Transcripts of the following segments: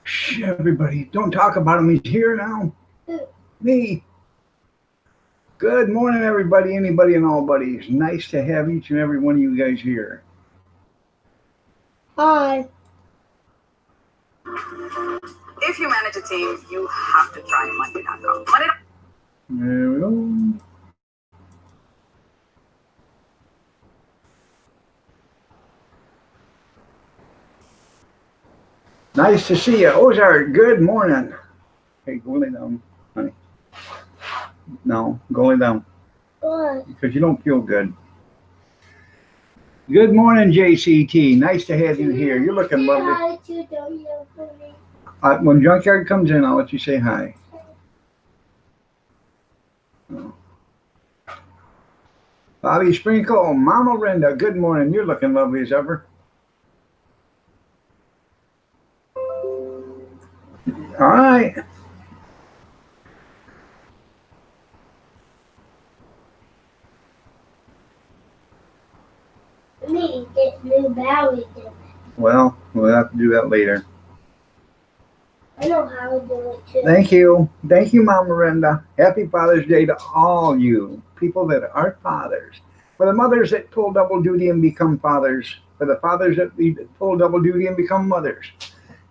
Shh, everybody, don't talk about him. He's here now. Me. Good morning, everybody, anybody and all buddies. Nice to have each and every one of you guys here. Hi. If you manage a team, you have to try Monday.com. There we go. Nice to see you. Ozark, good morning. Hey, go lay down, honey. No, go lay down. What? Because you don't feel good. Good morning, JCT. Nice to have you here. You're looking lovely. Hi to Daniel for me. When Junkyard comes in, I'll let you say hi. Oh. Bobby Sprinkle, Mama Brenda, good morning. You're looking lovely as ever. All right. Me get new belly. Well, we'll have to do that later. I know how to do it too. Thank you. Thank you, Mama Brenda. Happy Father's Day to all you people that are fathers. For the mothers that pull double duty and become fathers. For the fathers that pull double duty and become mothers.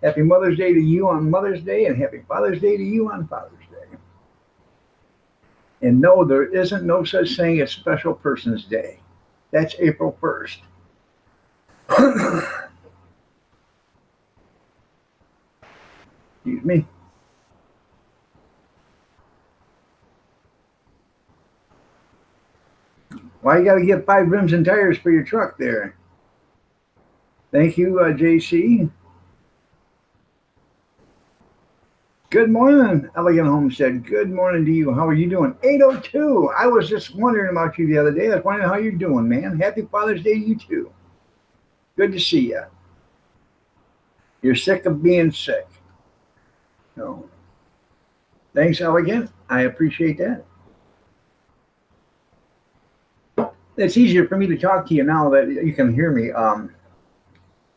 Happy Mother's Day to you on Mother's Day, and happy Father's Day to you on Father's Day. And no, there isn't no such thing as Special Persons Day. That's April 1st. Excuse me. Why you got to get 5 rims and tires for your truck there? Thank you, JC. Good morning, Elegant Homestead. Good morning to you. How are you doing? 802. I was just wondering about you the other day. I was wondering how you're doing, man. Happy Father's Day to you too. Good to see you. You're sick of being sick. So, thanks, Elegant. I appreciate that. It's easier for me to talk to you now that you can hear me.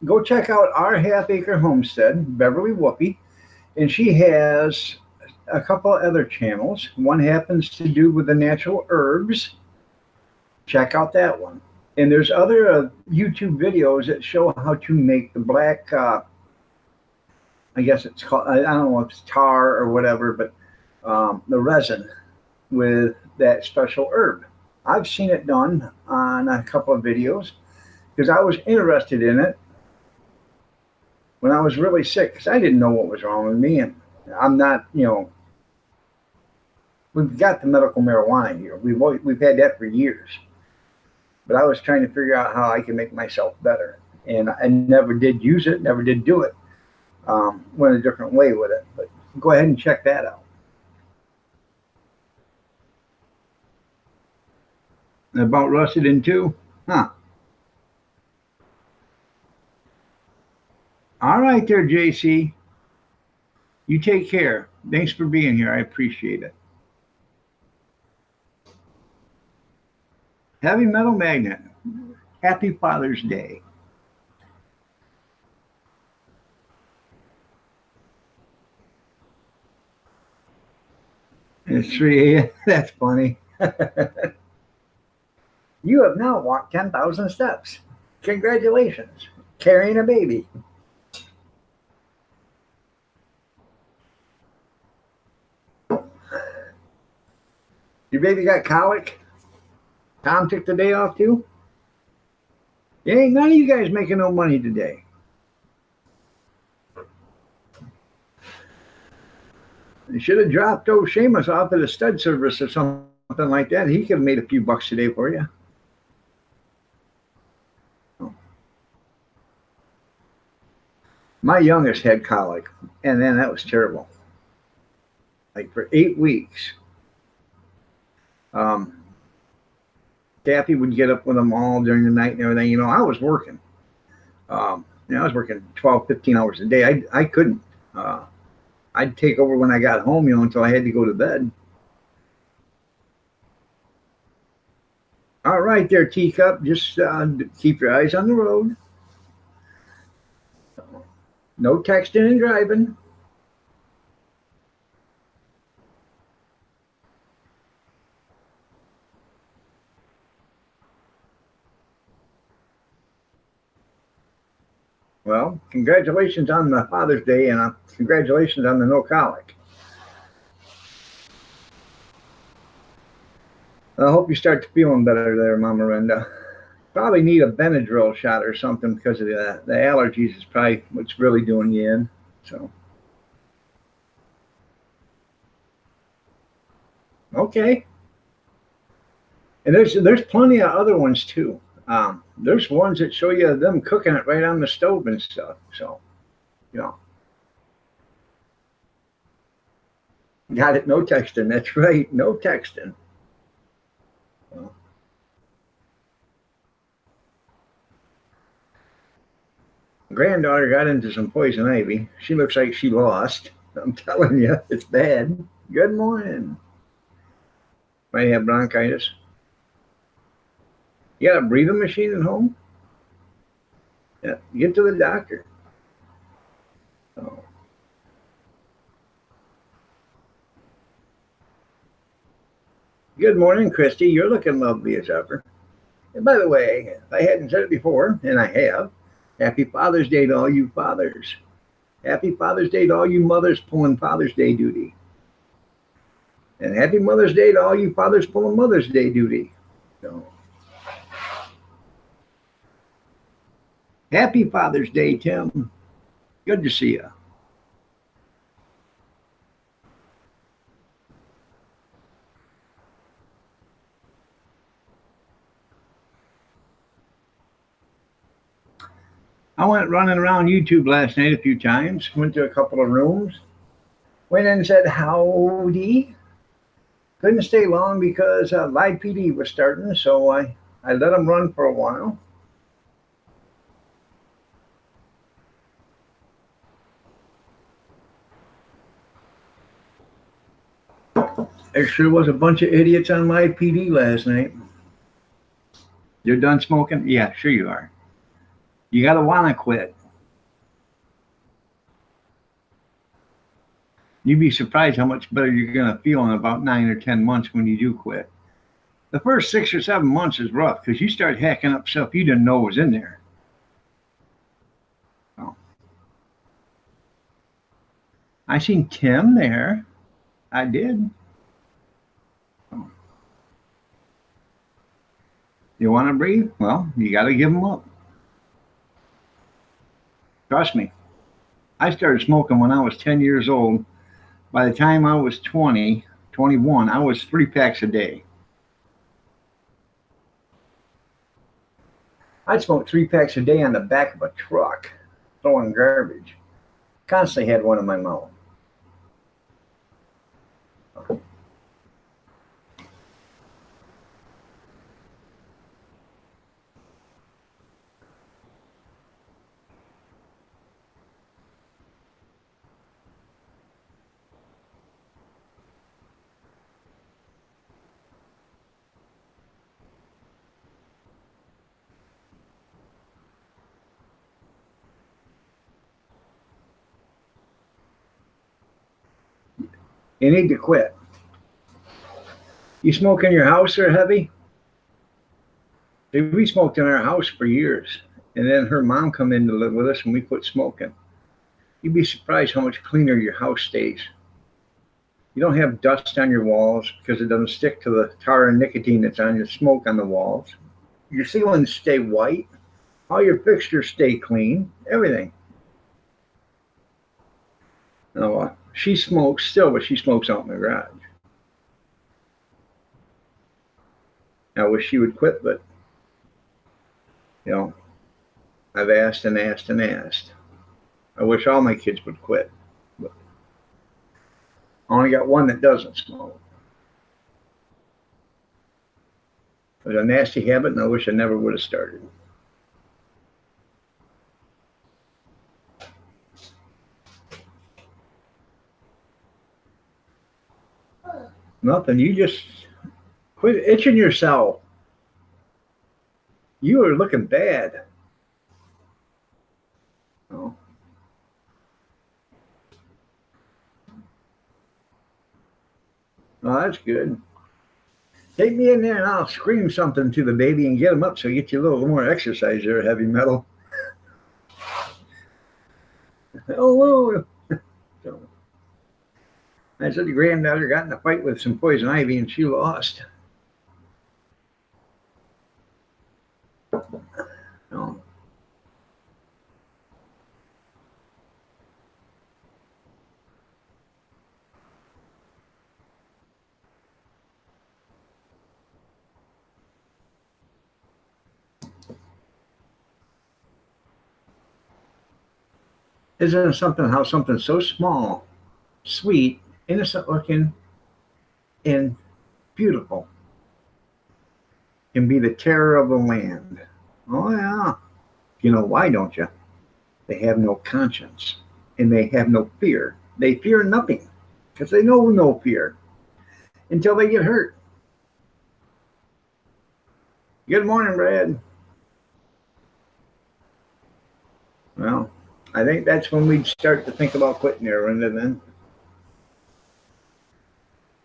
Go check out our Half Acre Homestead, Beverly Whoopi. And she has a couple other channels. One happens to do with the natural herbs. Check out that one. And there's other YouTube videos that show how to make the black, I guess it's called, I don't know if it's tar or whatever, but the resin with that special herb. I've seen it done on a couple of videos because I was interested in it when I was really sick, because I didn't know what was wrong with me. And I'm not, we've got the medical marijuana here. We've had that for years. But I was trying to figure out how I can make myself better. And I never did use it, never did do it. Went a different way with it. But go ahead and check that out. About rusted in two? Huh. All right there, JC. You take care. Thanks for being here. I appreciate it. Heavy Metal Magnet. Happy Father's Day. It's 3 a.m. That's funny. You have now walked 10,000 steps. Congratulations. Carrying a baby. Your baby got colic? Tom took the day off too? Yeah, ain't none of you guys making no money today. They should have dropped old Seamus off at a stud service or something like that. He could have made a few bucks today for you. My youngest had colic, and then that was terrible. Like for 8 weeks. Kathy would get up with them all during the night and everything. I was working. I was working 12, 15 hours a day. I couldn't. I'd take over when I got home, until I had to go to bed. All right there, Teacup. Just keep your eyes on the road. No texting and driving. congratulations on the Father's Day, and congratulations on the no colic. I hope you start feeling better there, Mama Renda. Probably need a Benadryl shot or something because of the allergies is probably what's really doing you in. So, okay. And there's plenty of other ones too. There's ones that show you them cooking it right on the stove and stuff. So, you know. Got it. No texting. That's right. No texting. Well, granddaughter got into some poison ivy. She looks like she lost. I'm telling you, it's bad. Good morning. Might have bronchitis. You got a breathing machine at home? Yeah, get to the doctor. Oh. Good morning, Christy. You're looking lovely as ever. And by the way, if I hadn't said it before, and I have, happy Father's Day to all you fathers. Happy Father's Day to all you mothers pulling Father's Day duty. And happy Mother's Day to all you fathers pulling Mother's Day duty. So, happy Father's Day, Tim. Good to see you. I went running around YouTube last night a few times, went to a couple of rooms, went in and said howdy. Couldn't stay long because Live PD was starting, so I let them run for a while. There sure was a bunch of idiots on Live PD last night. You're done smoking? Yeah, sure you are. You got to want to quit. You'd be surprised how much better you're going to feel in about 9 or 10 months when you do quit. The first 6 or 7 months is rough because you start hacking up stuff you didn't know was in there. Oh. I seen Tim there. I did. Oh. You want to breathe? Well, you got to give them up. Trust me. I started smoking when I was 10 years old. By the time I was 20, 21, I was 3 packs a day. I'd smoke 3 packs a day on the back of a truck, throwing garbage. Constantly had one in my mouth. You need to quit. You smoke in your house or heavy? We smoked in our house for years. And then her mom come in to live with us and we quit smoking. You'd be surprised how much cleaner your house stays. You don't have dust on your walls because it doesn't stick to the tar and nicotine that's on your smoke on the walls. Your ceilings stay white. All your fixtures stay clean. Everything. Now, she smokes still, but she smokes out in the garage. I wish she would quit, but, you know, I've asked and asked and asked. I wish all my kids would quit. But I only got one that doesn't smoke. It was a nasty habit, and I wish I never would have started. Nothing. You just quit itching yourself. You are looking bad. Oh. Oh, that's good. Take me in there and I'll scream something to the baby and get him up so you get you a little more exercise there, heavy metal. Oh, so I said the granddaughter got in a fight with some poison ivy and she lost. So, isn't it something how something so small, sweet, innocent looking, and beautiful can be the terror of the land? Oh, yeah. You know why, don't you? They have no conscience and they have no fear. They fear nothing because they know no fear until they get hurt. Good morning, Brad. Well, I think that's when we'd start to think about quitting there, Linda, then.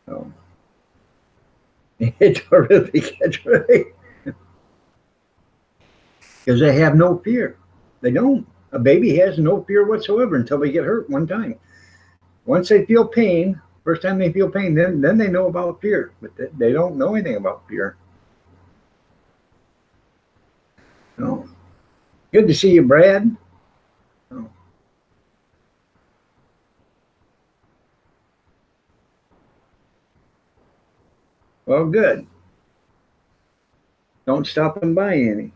So, it's horrific. That's right. Because they have no fear. They don't. A baby has no fear whatsoever until they get hurt one time. Once they feel pain, first time they feel pain, then they know about fear. But they don't know anything about fear. So, good to see you, Brad. So, well, good. Don't stop and buy any.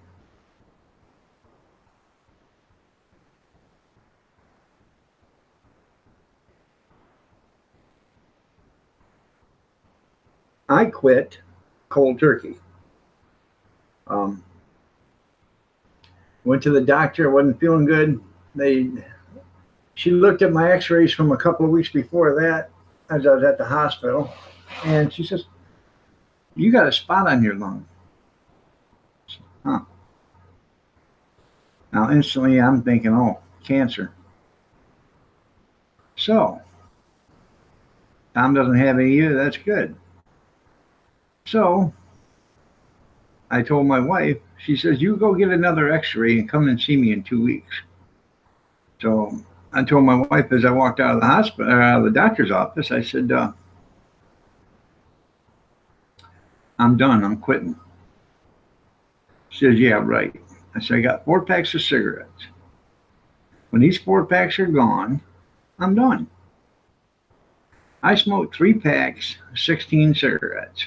I quit cold turkey. Um, went to the doctor, wasn't feeling good. She looked at my x-rays from a couple of weeks before that as I was at the hospital, and she says, "You got a spot on your lung." Huh. Now instantly I'm thinking, oh, cancer. So Tom doesn't have any either. That's good. So I told my wife, she says, "You go get another x-ray and come and see me in 2 weeks." So I told my wife as I walked out of the hospital, out of the doctor's office, I said, "I'm done. I'm quitting." She says, "Yeah, right." I said, "I got 4 packs of cigarettes. When these 4 packs are gone, I'm done." I smoked 3 packs, 16 cigarettes.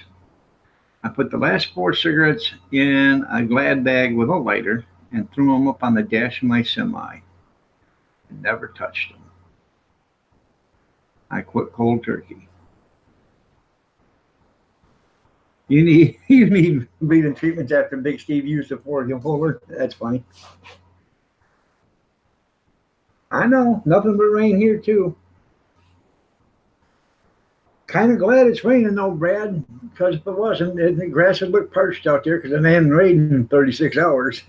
I put the last 4 cigarettes in a Glad bag with a lighter and threw them up on the dash of my semi and never touched them. I quit cold turkey. You need breathing treatments after Big Steve used the 4 Fuller. That's funny. I know, nothing but rain here too. Kind of glad it's raining though, Brad, because if it wasn't, the grass would look parched out there because it hadn't rained in 36 hours.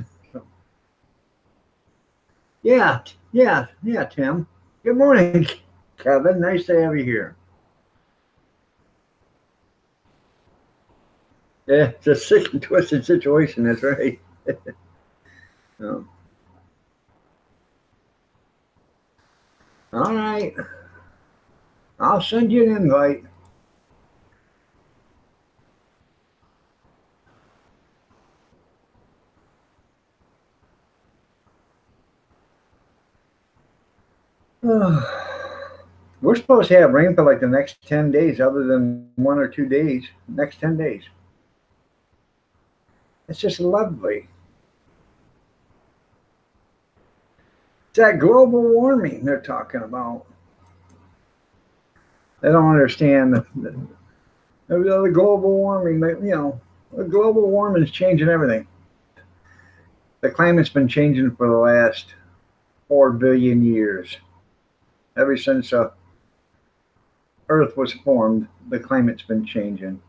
Yeah, yeah, Tim. Good morning, Kevin. Nice to have you here. Yeah, it's a sick and twisted situation. That's right. So, all right. I'll send you an invite. We're supposed to have rain for like the next 10 days, other than 1 or 2 days. Next 10 days. It's just lovely. It's that global warming they're talking about. They don't understand the global warming. The global warming is changing everything. The climate's been changing for the last 4 billion years. Ever since Earth was formed, the climate's been changing.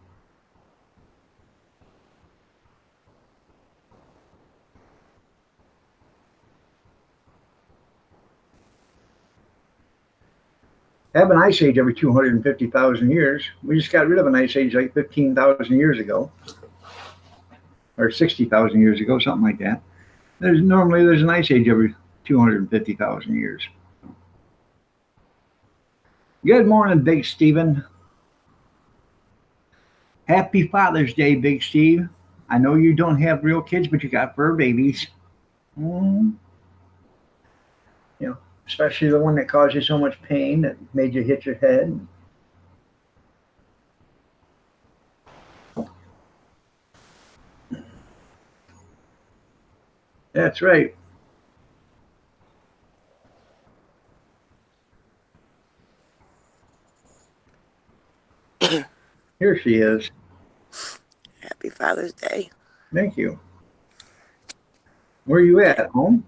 Have an ice age every 250,000 years. We just got rid of an ice age like 15,000 years ago, or 60,000 years ago, something like that. There's an ice age every 250,000 years. Good morning, Big Steven. Happy Father's Day, Big Steve. I know you don't have real kids, but you got fur babies. Mm, you know, especially the one that caused you so much pain that made you hit your head. That's right. Here she is. Happy Father's Day. Thank you. Where are you at? Home?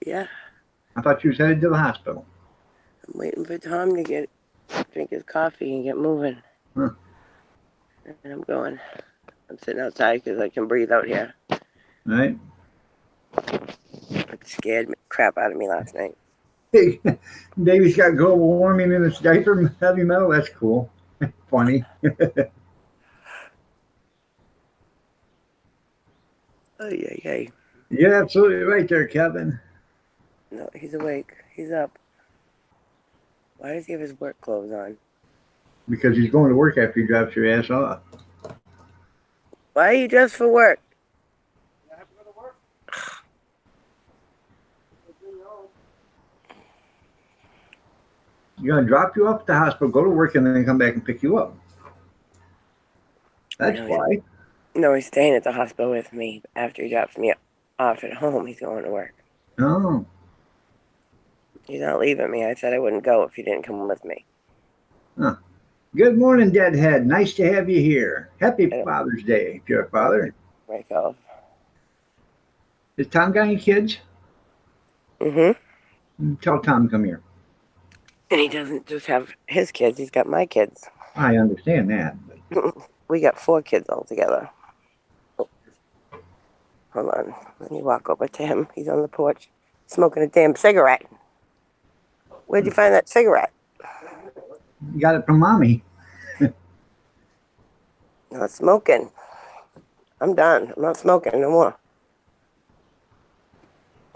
Yeah, I thought you was headed to the hospital. I'm waiting for Tom to drink his coffee and get moving. Huh. And I'm going. I'm sitting outside because I can breathe out here. Right? It scared the crap out of me last night. Hey, Davey's got global warming in his diaper. Heavy metal. That's cool. Funny. Oh, yeah. You're absolutely right there, Kevin. No, he's awake. He's up. Why does he have his work clothes on? Because he's going to work after he drops your ass off. Why are you dressed for work? I have to go to work. You're going to drop you off at the hospital, go to work, and then come back and pick you up. That's No, why. No, he's staying at the hospital with me. After he drops me off at home, he's going to work. Oh, He's not leaving me. I said I wouldn't go if he didn't come with me. good morning, Deadhead. Nice to have you here. Happy I don't- Father's Day, if you're a father. Myself. Has Tom got any kids? Mm-hmm. Tell Tom to come here. And he doesn't just have his kids. He's got my kids. I understand that. But We got 4 kids altogether. Oh, hold on. Let me walk over to him. He's on the porch smoking a damn cigarette. Where'd you find that cigarette? you got it from Mommy. Not smoking. I'm done. I'm not smoking no more.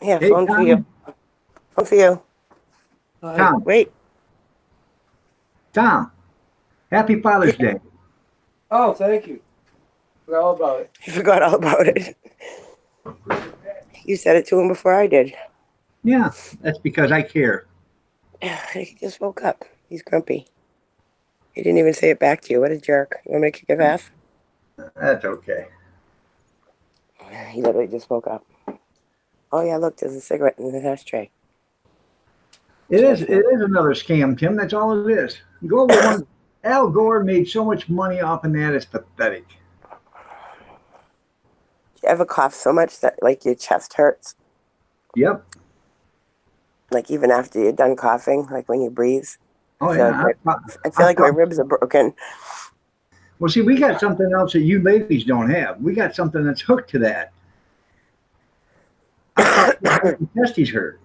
Here, Hey, phone for you. Tom. Phone for you. Tom. Wait. Tom. Happy Father's Day. Oh, thank you. Forgot all about it. You forgot all about it. You said it to him before I did. Yeah, that's because I care. He just woke up. He's grumpy. He didn't even say it back to you. What a jerk. You want me to kick his ass? That's okay. He literally just woke up. Oh, yeah, look, there's a cigarette in the ashtray. It is another scam, Tim. That's all it is. Go over one. Al Gore made so much money off of that, it's pathetic. You ever cough so much that, like, your chest hurts? Yep. Like, even after you're done coughing, like when you breathe? Oh, I feel yeah. I feel like my ribs are broken. Well, see, we got something else that you ladies don't have. We got something that's hooked to that. Your testes hurt.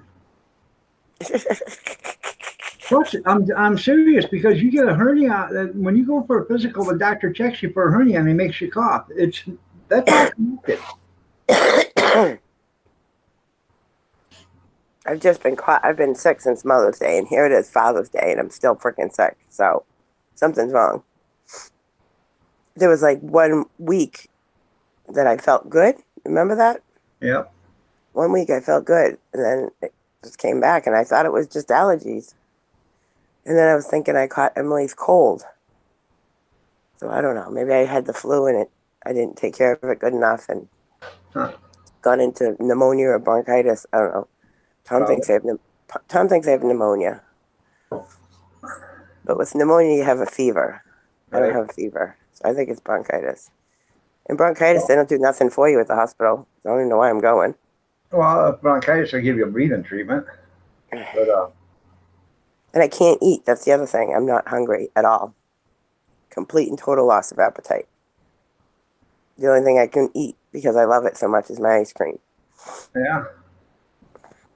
Plus, I'm serious because you get a hernia. When you go for a physical, the doctor checks you for a hernia and he makes you cough. That's all connected. I've been sick since Mother's Day, and here it is Father's Day, and I'm still freaking sick. So something's wrong. There was like 1 week that I felt good. Remember that? Yep. 1 week I felt good, and then it just came back, and I thought it was just allergies. And then I was thinking I caught Emily's cold. So I don't know. Maybe I had the flu, and I didn't take care of it good enough, and got into pneumonia or bronchitis. I don't know. Tom thinks I have pneumonia. But with pneumonia, you have a fever. I don't have a fever. So I think it's bronchitis. And bronchitis, they don't do nothing for you at the hospital. I don't even know why I'm going. Well, bronchitis will give you a breathing treatment. But And I can't eat. That's the other thing. I'm not hungry at all. Complete and total loss of appetite. The only thing I can eat, because I love it so much, is my ice cream. yeah.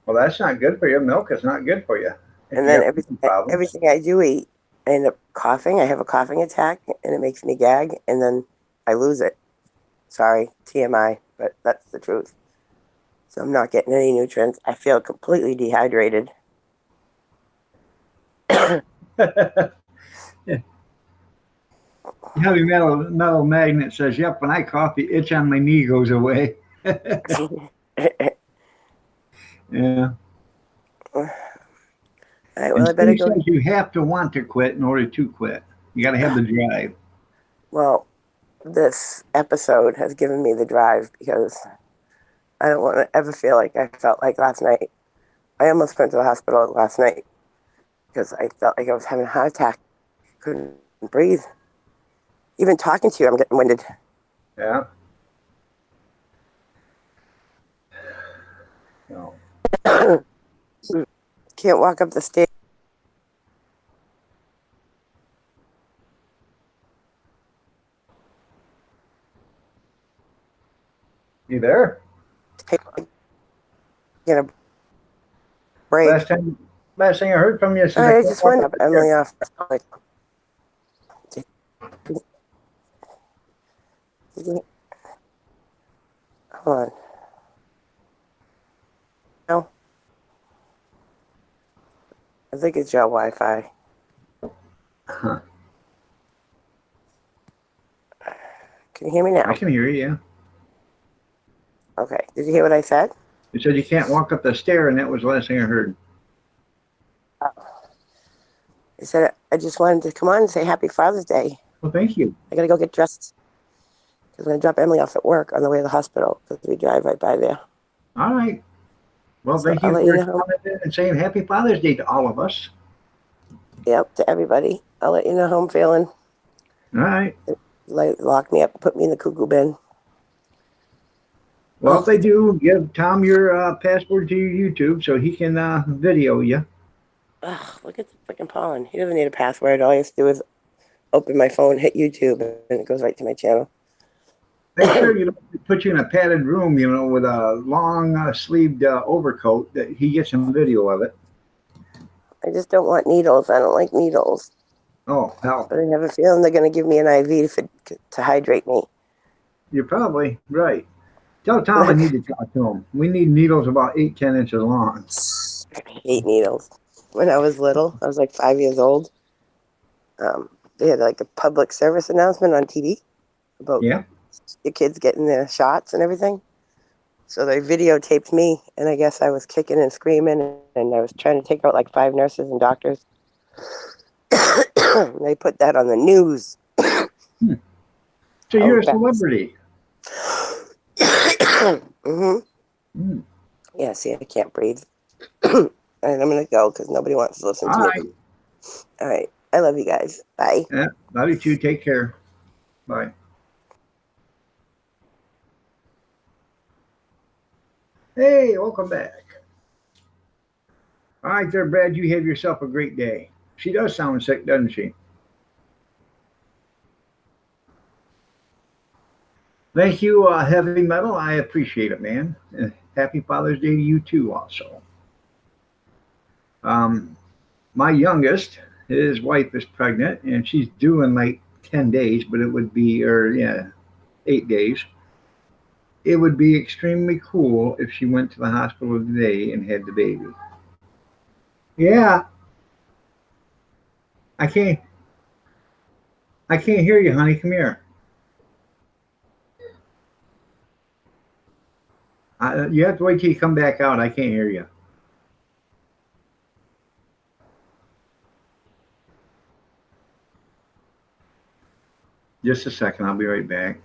Well, that's not good for you. Milk is not good for you. And then everything I do eat, I end up coughing. I have a coughing attack, and it makes me gag, and then I lose it. Sorry, TMI, but that's the truth. So I'm not getting any nutrients. I feel completely dehydrated. Heavy metal magnet says, "Yep, when I cough, the itch on my knee goes away." Yeah. All right, And well, I better Steve go. says you have to want to quit in order to quit. You got to have the drive. Well, this episode has given me the drive because I don't want to ever feel like I felt like last night. I almost went to the hospital last night because I felt like I was having a heart attack. Couldn't breathe. Even talking to you, I'm getting winded. Yeah. No. Can't walk up the stairs. You there? Get a break. Last thing I heard from you is All I right, I can't just walk went up up the Emily stairs. off. Hold on. No, I think it's your Wi-Fi. Huh. Can you hear me I now? can hear you. Yeah. Okay. Did you hear what I said? You said you can't walk up the stair, and that was the last thing I heard. I said I just wanted to come on and say Happy Father's Day. Well, thank you. I gotta go get dressed because I'm gonna drop Emily off at work on the way to the hospital because we drive right by there. All right. Well, So thank I'll you let you for know. commenting and saying Happy Father's Day to all of us. Yep, to everybody. I'll let you know how I'm feeling. All right. Lock me up, put me in the cuckoo bin. Well, Oh, if they do, give Tom your password to your YouTube so he can video you. look at the freaking pollen. He doesn't need a password. All he has to do is open my phone, hit YouTube, and it goes right to my channel. Make sure you don't put you in a padded room, with a long sleeved overcoat that he gets some video of it. I just don't want needles. I don't like needles. Oh, hell. But I have a feeling they're going to give me an IV to hydrate me. You're probably right. Tell Tom I need to talk to him. We need needles about 8, 10 inches long. I hate needles. When I was little, I was like 5 years old. They had like a public service announcement on TV about Yeah. the kids getting their shots and everything. So they videotaped me, and I guess I was kicking and screaming, and I was trying to take out like 5 nurses and doctors. They put that on the news. So How you're a embarrassing. celebrity. Hmm. Mm. Yeah, see, I can't breathe. And I'm going to go because nobody wants to listen to All me. right. All right. I love you guys. Bye. Yeah. Love you too. Take care. Bye. Hey, welcome back. All right, there, Brad. You have yourself a great day. She does sound sick, doesn't she? Thank you, Heavy Metal. I appreciate it, man. Happy Father's Day to you too, also. Um, my youngest, his wife is pregnant, and she's due in like 10 days, but it would be, or yeah, 8 days. It would be extremely cool if she went to the hospital today and had the baby. Yeah, I can't. I can't hear you, honey. Come here. You have to wait till you come back out. I can't hear you. Just a second. I'll be right back.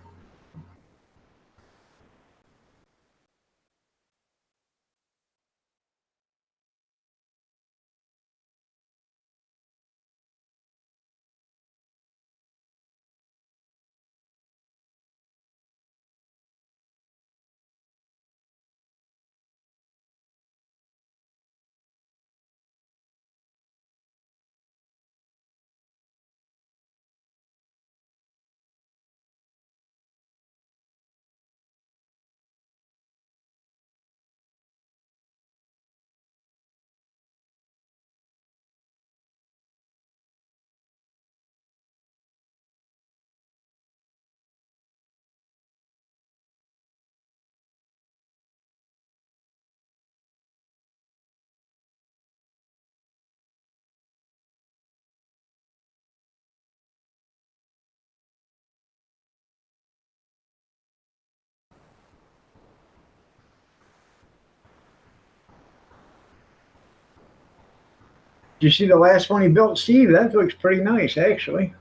Did you see the last one he built, Steve? That looks pretty nice, actually.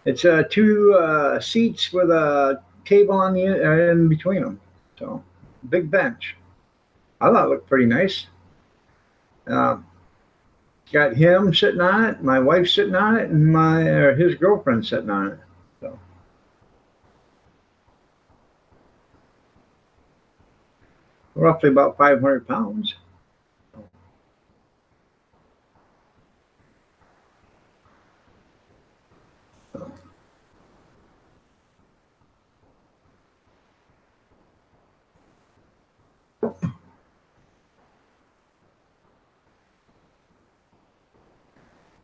It's two seats with a table on the in between them. So big bench. I thought it looked pretty nice. Uh, got him sitting on it, my wife sitting on it, and my or his girlfriend sitting on it. So roughly about 500 pounds.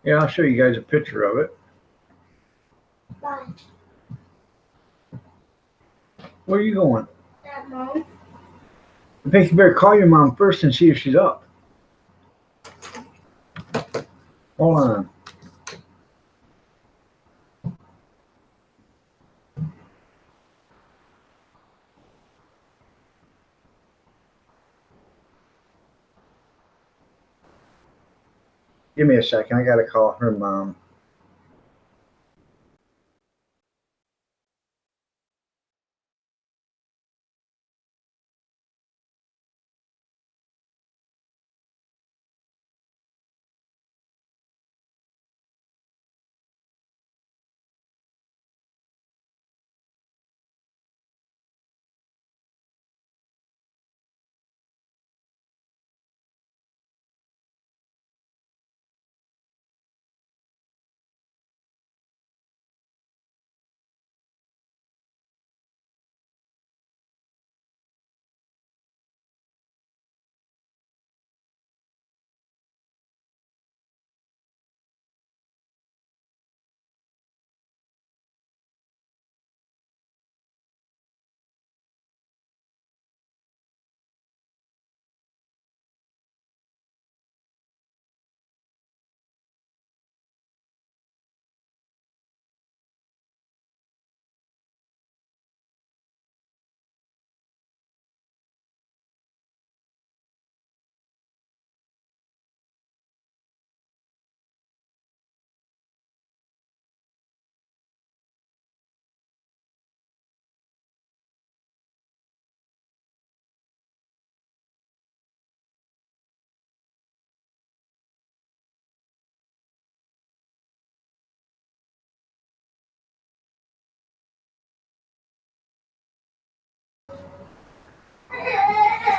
Yeah, I'll show you guys a picture of it. Bye. Where are you going? That mom. I think you better call your mom first and see if she's up. Hold on. Give me a second. I got to call her mom.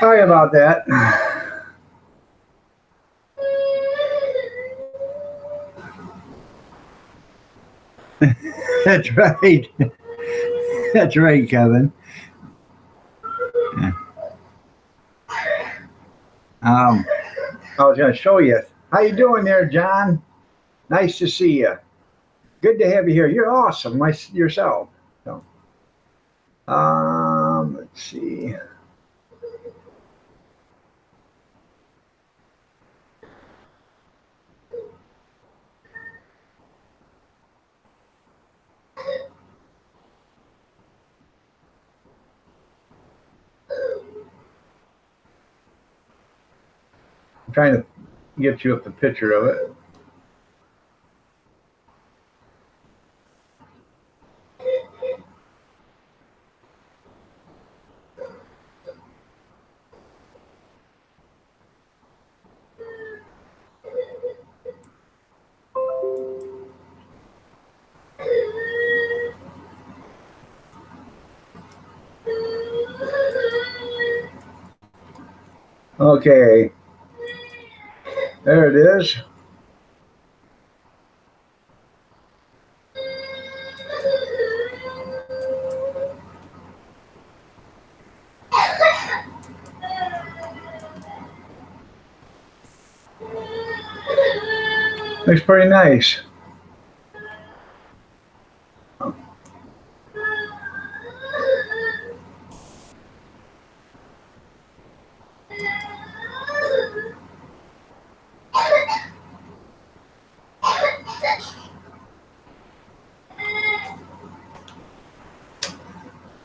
Sorry about that. That's right. That's right, Kevin. Um, I was going to show you. How you doing there, John? Nice to see you. Good to have you here. You're awesome, yourself. So, let's see. I'm trying to get you up the picture of it. Okay, there it is. Looks pretty nice.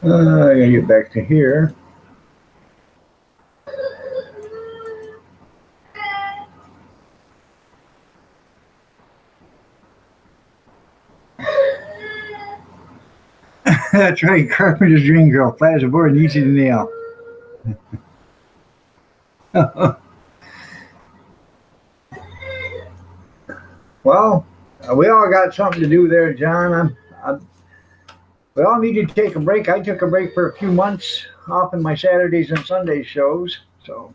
I gotta get back to here. That's right, carpenter's dream girl, flat as a board and easy to nail. Well, we all got something to do there, John. We all need to take a break. I took a break for a few months off in my Saturdays and Sunday shows. So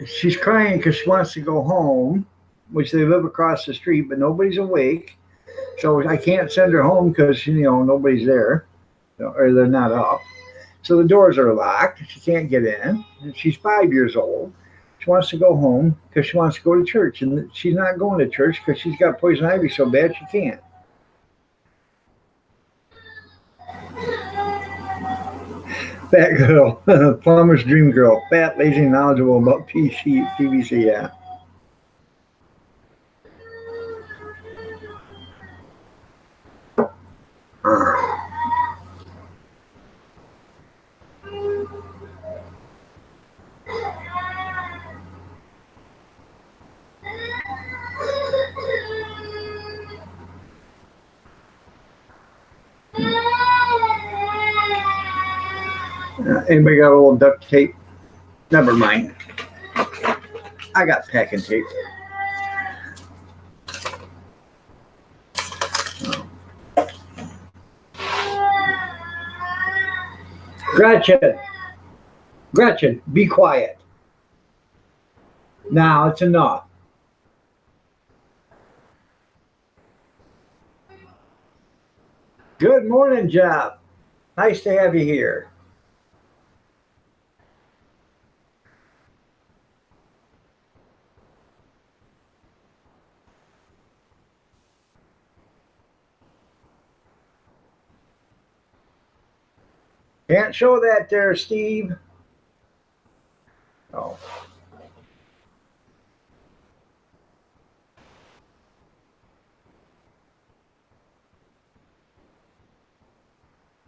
she's crying because she wants to go home, which they live across the street, but nobody's awake. So I can't send her home because, nobody's there, or they're not up. So the doors are locked. She can't get in. And she's 5 years old. She wants to go home because she wants to go to church. And she's not going to church because she's got poison ivy so bad she can't. Fat girl, plumber's dream girl, fat, lazy, knowledgeable about PVC, yeah. Anybody got a little duct tape? Never mind. I got packing tape. Gretchen, be quiet. Now it's enough. Good morning, Jeff. Nice to have you here. Can't show that there, Steve. Oh.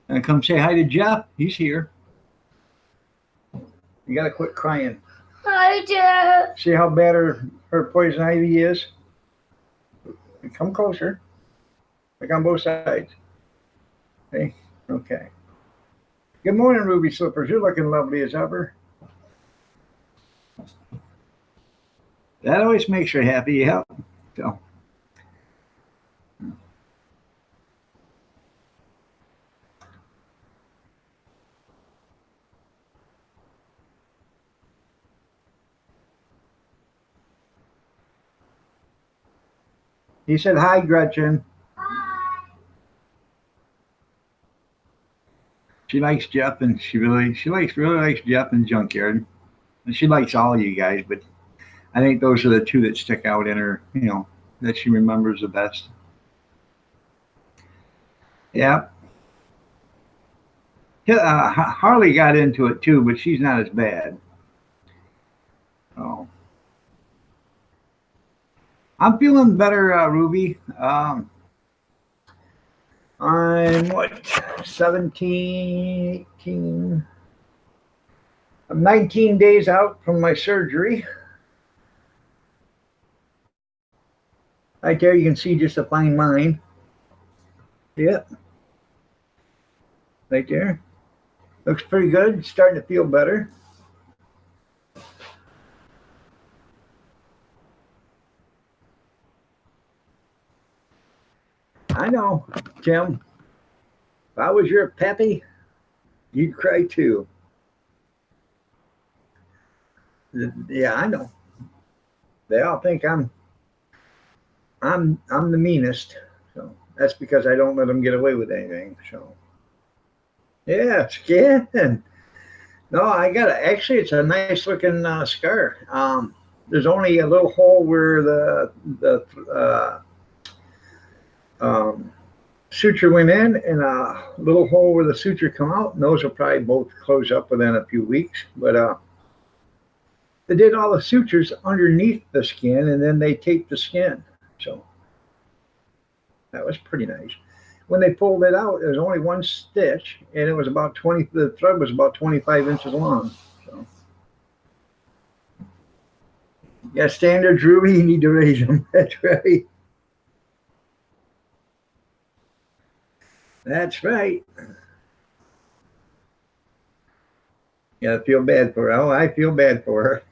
And come say hi to Jeff. He's here. You gotta quit crying. Hi, Jeff. See how bad her poison ivy is? Come closer. Like on both sides. Okay. Okay. Good morning, Ruby Slippers. You're looking lovely as ever. That always makes her happy. Yep. So. He said, hi, Gretchen. She likes Jeff, and she really likes Jeff and Junkyard. And she likes all of you guys, but I think those are the two that stick out in her, that she remembers the best. Yeah. Harley got into it too, but she's not as bad. Oh. I'm feeling better, Ruby. I'm what, 17, 18. I'm 19 days out from my surgery. Right there, you can see just a fine line. Yep. Right there. Looks pretty good. Starting to feel better. I know, Tim. If I was your pappy, you'd cry too. Yeah, I know. They all think I'm the meanest. So that's because I don't let them get away with anything. So yeah, skin. No, I got it. Actually, it's a nice looking scar. There's only a little hole where the suture went in, and a little hole where the suture come out, and those will probably both close up within a few weeks. But they did all the sutures underneath the skin, and then they taped the skin. So that was pretty nice. When they pulled it out, there was only one stitch, and it was about 20. The thread was about 25 inches long. So Yeah, standards, Ruby, you need to raise them. That's right. That's right. Yeah, I feel bad for her. Oh, I feel bad for her.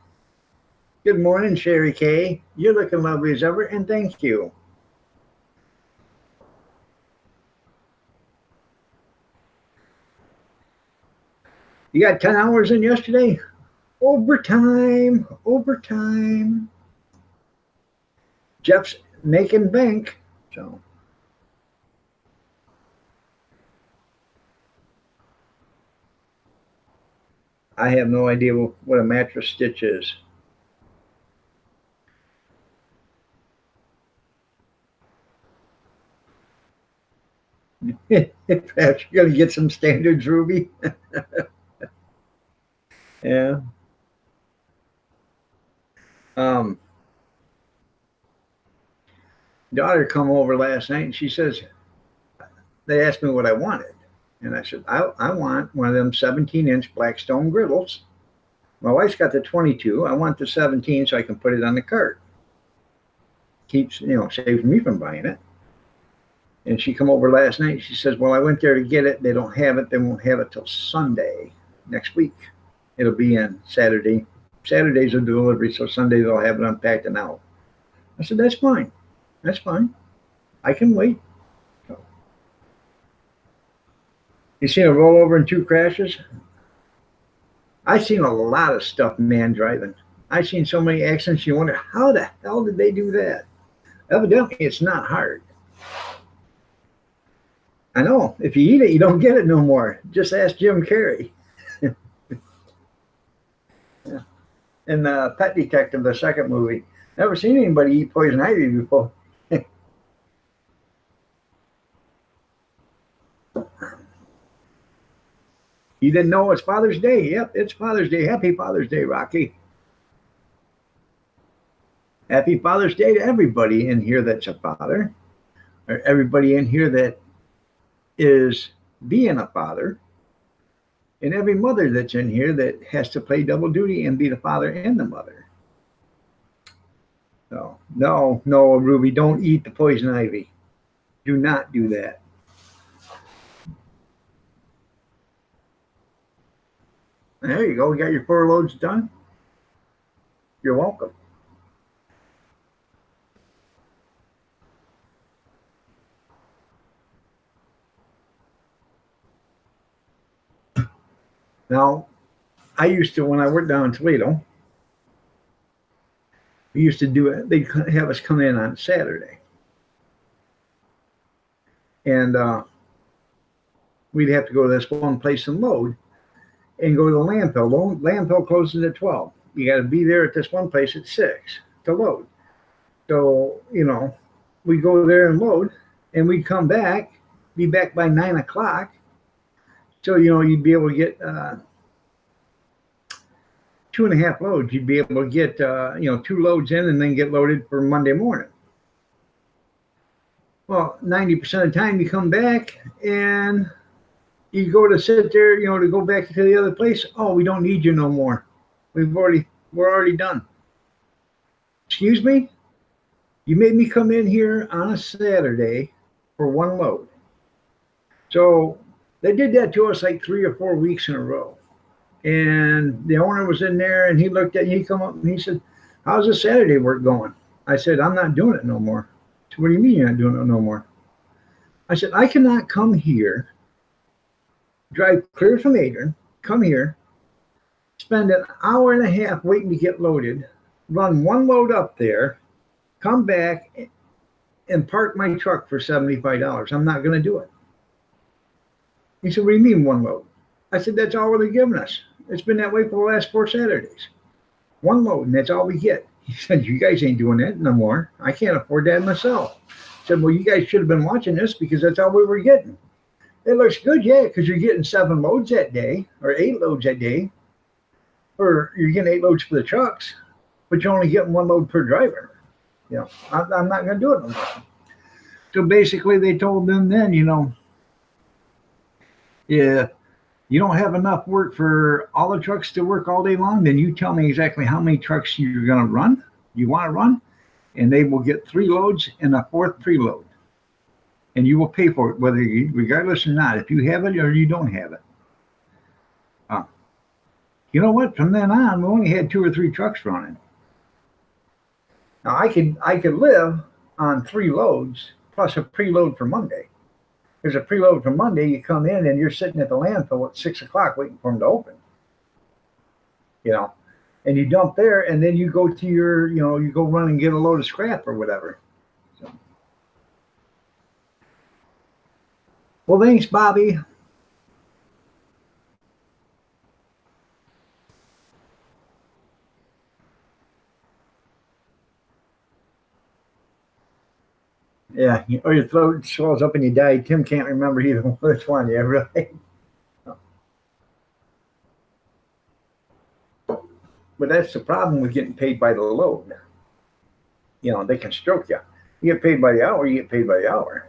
Good morning, Sherry Kay. You're looking lovely as ever, and thank you. You got 10 hours in yesterday? Overtime, overtime. Jeff's making bank. So I have no idea what a mattress stitch is. Perhaps you're going to get some standards, Ruby. Yeah. Daughter come over last night and she says, they asked me what I wanted. And I said, I want one of them 17-inch Blackstone griddles. My wife's got the 22. I want the 17 so I can put it on the cart. Keeps, saves me from buying it. And she come over last night. She says, well, I went there to get it. They don't have it. They won't have it till Sunday next week. It'll be in Saturday. Saturday's a delivery, so Sunday they'll have it unpacked and out. I said, that's fine. That's fine. I can wait. So, you seen a rollover and 2 crashes? I've seen a lot of stuff man driving. I've seen so many accidents, you wonder, how the hell did they do that? Evidently, it's not hard. I know. If you eat it, you don't get it no more. Just ask Jim Carrey. Yeah. In Pet Detective, the second movie. Never seen anybody eat poison ivy before. You didn't know it's Father's Day. Yep, it's Father's Day. Happy Father's Day, Rocky. Happy Father's Day to everybody in here that's a father, or everybody in here that is being a father, and every mother that's in here that has to play double duty and be the father and the mother. So, no, Ruby, don't eat the poison ivy. Do not do that. There you go. You got your 4 loads done. You're welcome. Now, I used to, when I worked down in Toledo, we used to do it. They'd have us come in on Saturday. And we'd have to go to this one place and load and go to the landfill. Landfill closes at 12. You got to be there at this one place at 6 to load. So, we go there and load, and we'd come back, be back by 9 o'clock. So, you'd be able to get 2.5 loads. You'd be able to get, 2 loads in and then get loaded for Monday morning. Well, 90% of the time you come back and you go to sit there, to go back to the other place. Oh, we don't need you no more. We're already done. Excuse me? You made me come in here on a Saturday for 1 load. So they did that to us like 3 or 4 weeks in a row. And the owner was in there and he looked at me, he come up and he said, how's the Saturday work going? I said, I'm not doing it no more. So what do you mean you're not doing it no more? I said, I cannot come here, drive clear from Adrian, come here, spend an hour and a half waiting to get loaded, run 1 load up there, come back and park my truck for $75. I'm not going to do it. He said, what do you mean 1 load? I said, that's all they're giving us. It's been that way for the last 4 Saturdays. 1 load, and that's all we get. He said, you guys ain't doing that no more. I can't afford that myself. I said, well, you guys should have been watching this because that's all we were getting. It looks good, yeah, because you're getting 7 loads that day or 8 loads that day. Or you're getting 8 loads for the trucks, but you're only getting 1 load per driver. I'm not going to do it no more. So basically they told them then, yeah, you don't have enough work for all the trucks to work all day long, then you tell me exactly how many trucks you're going to run. you want to run? And they will get 3 loads and a 4th preload. And you will pay for it, regardless or not, if you have it or you don't have it. You know what? From then on, we only had 2 or 3 trucks running. Now I could live on 3 loads plus a preload for Monday. There's a preload for Monday. You come in and you're sitting at the landfill at 6 o'clock waiting for them to open. You know, and you dump there, and then you go to your, you go run and get a load of scrap or whatever. So. Well, thanks, Bobby. Yeah, or your throat swells up and you die. Tim can't remember either which one. Yeah, really. But that's the problem with getting paid by the load. They can stroke you. You get paid by the hour, you get paid by the hour.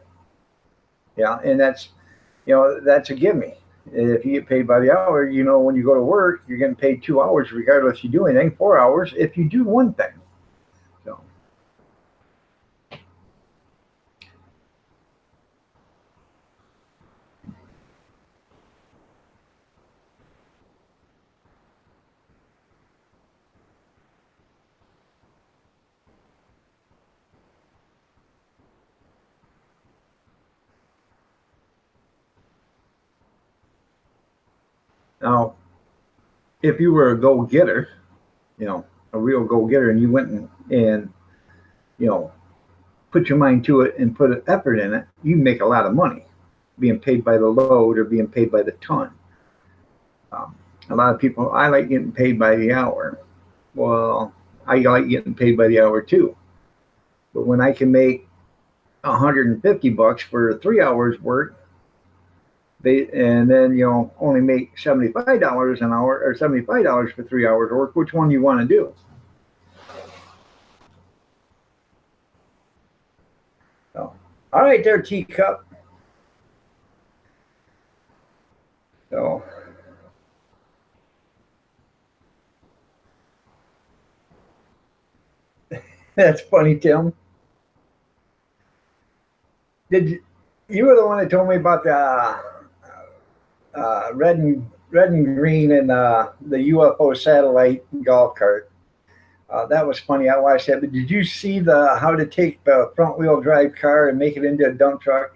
Yeah, and that's, that's a gimme. If you get paid by the hour, when you go to work, you're getting paid 2 hours regardless if you do anything, 4 hours if you do one thing. So. Now, if you were a go-getter, a real go-getter, and you went and put your mind to it and put an effort in it, you make a lot of money being paid by the load or being paid by the ton. A lot of people, I like getting paid by the hour. Well, I like getting paid by the hour too. But when I can make $150 for 3 hours work, and then only make $75 an hour or $75 for 3 hours of work. Which one do you want to do? So, all right, there, teacup. So, that's funny, Tim. You were the one that told me about the red and green and the UFO satellite golf cart. That was funny. I watched that. But did you see how to take the front wheel drive car and make it into a dump truck?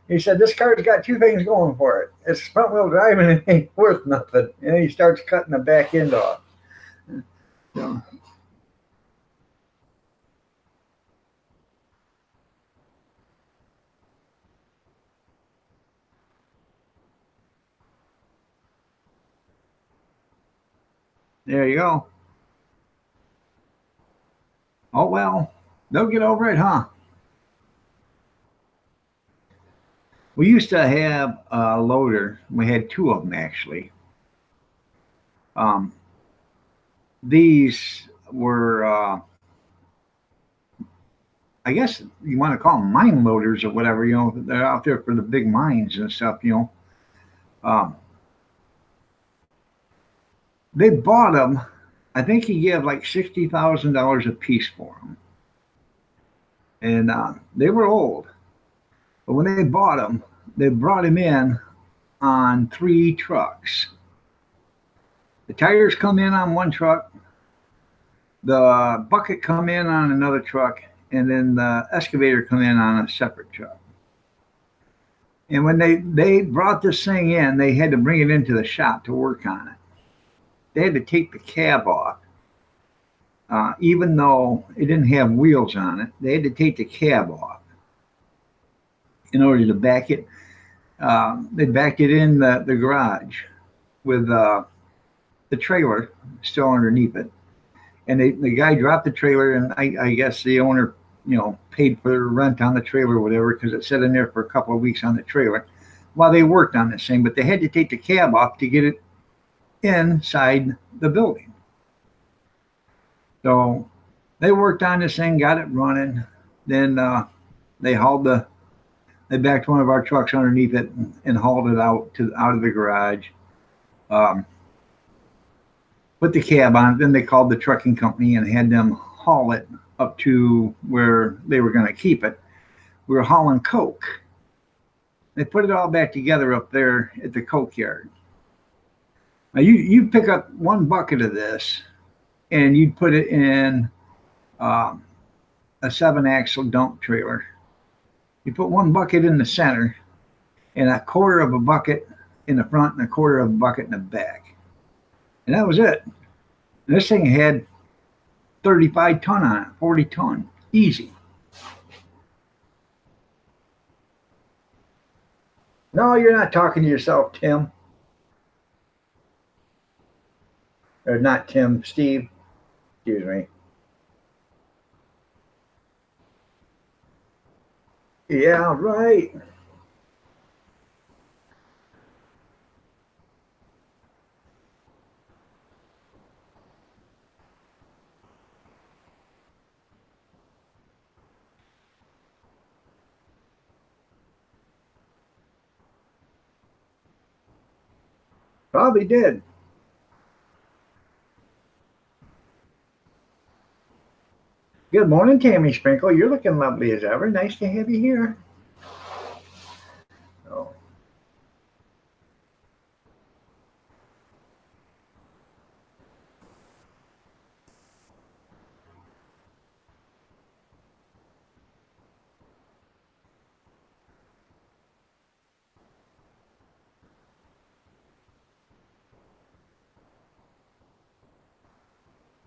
He said this car's got 2 things going for it. It's front wheel drive and it ain't worth nothing. And then he starts cutting the back end off. So. There you go. Oh, well, they'll get over it, huh? We used to have a loader. We had 2 of them, actually. These were, I guess you want to call them mine loaders or whatever, they're out there for the big mines and stuff, They bought them. I think he gave like $60,000 a piece for them. And they were old. But when they bought them, they brought him in on 3 trucks. The tires come in on one truck. The bucket come in on another truck. And then the excavator come in on a separate truck. And when they brought this thing in, they had to bring it into the shop to work on it. They had to take the cab off, even though it didn't have wheels on it. They had to take the cab off in order to back it. They backed it in the garage with the trailer still underneath it. And the guy dropped the trailer, and I guess the owner, paid for the rent on the trailer or whatever, because it sat in there for a couple of weeks on the trailer while they worked on this thing. But they had to take the cab off to get it inside the building. So they worked on this thing, got it running. Then they backed one of our trucks underneath it and hauled it out of the garage. Put the cab on it. Then they called the trucking company and had them haul it up to where they were going to keep it. We were hauling coke. They put it all back together up there at the coke yard. Now you pick up one bucket of this, and you'd put it in um, a 7-axle dump trailer. You put one bucket in the center, and a quarter of a bucket in the front, and a quarter of a bucket in the back, and that was it. And this thing had 35 ton on it, 40 ton, easy. No, you're not talking to yourself, Tim. Or not Tim, Steve. Excuse me. Yeah, right. Probably did. Good morning, Tammy Sprinkle. You're looking lovely as ever. Nice to have you here. Oh.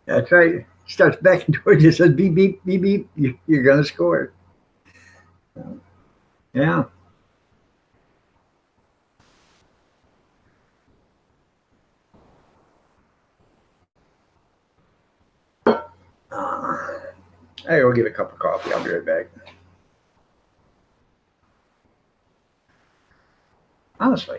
That's right. Starts backing towards you, says beep, beep, beep, beep. You're going to score. Yeah. I go get a cup of coffee. I'll be right back. Honestly.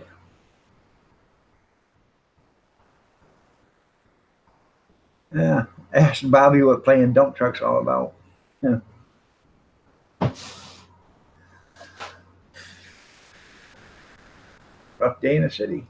Yeah. Ask Bobby what playing dump truck's all about. Yeah. Rough day in the city.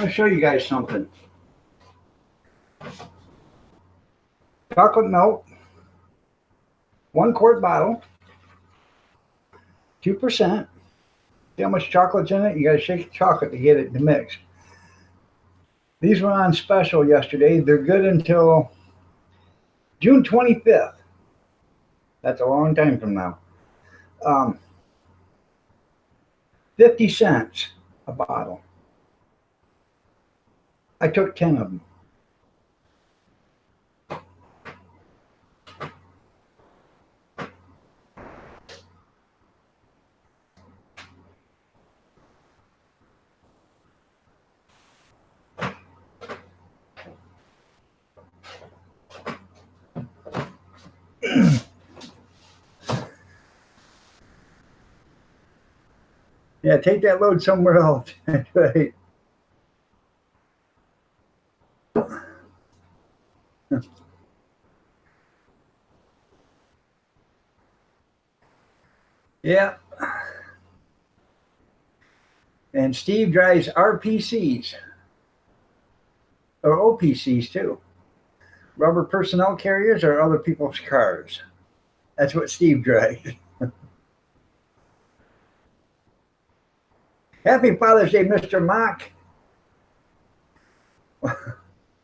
I'll show you guys something. Chocolate milk, 1 quart bottle, 2%. See how much chocolate's in it? You gotta shake the chocolate to get it to mix. These were on special yesterday. They're good until June 25th. That's a long time from now. 50 cents a bottle. I took 10 of them. Yeah, take that load somewhere else. That's right. Yeah. And Steve drives RPCs or OPCs too. Rubber personnel carriers or other people's cars. That's what Steve drives. Happy Father's Day, Mr. Mock.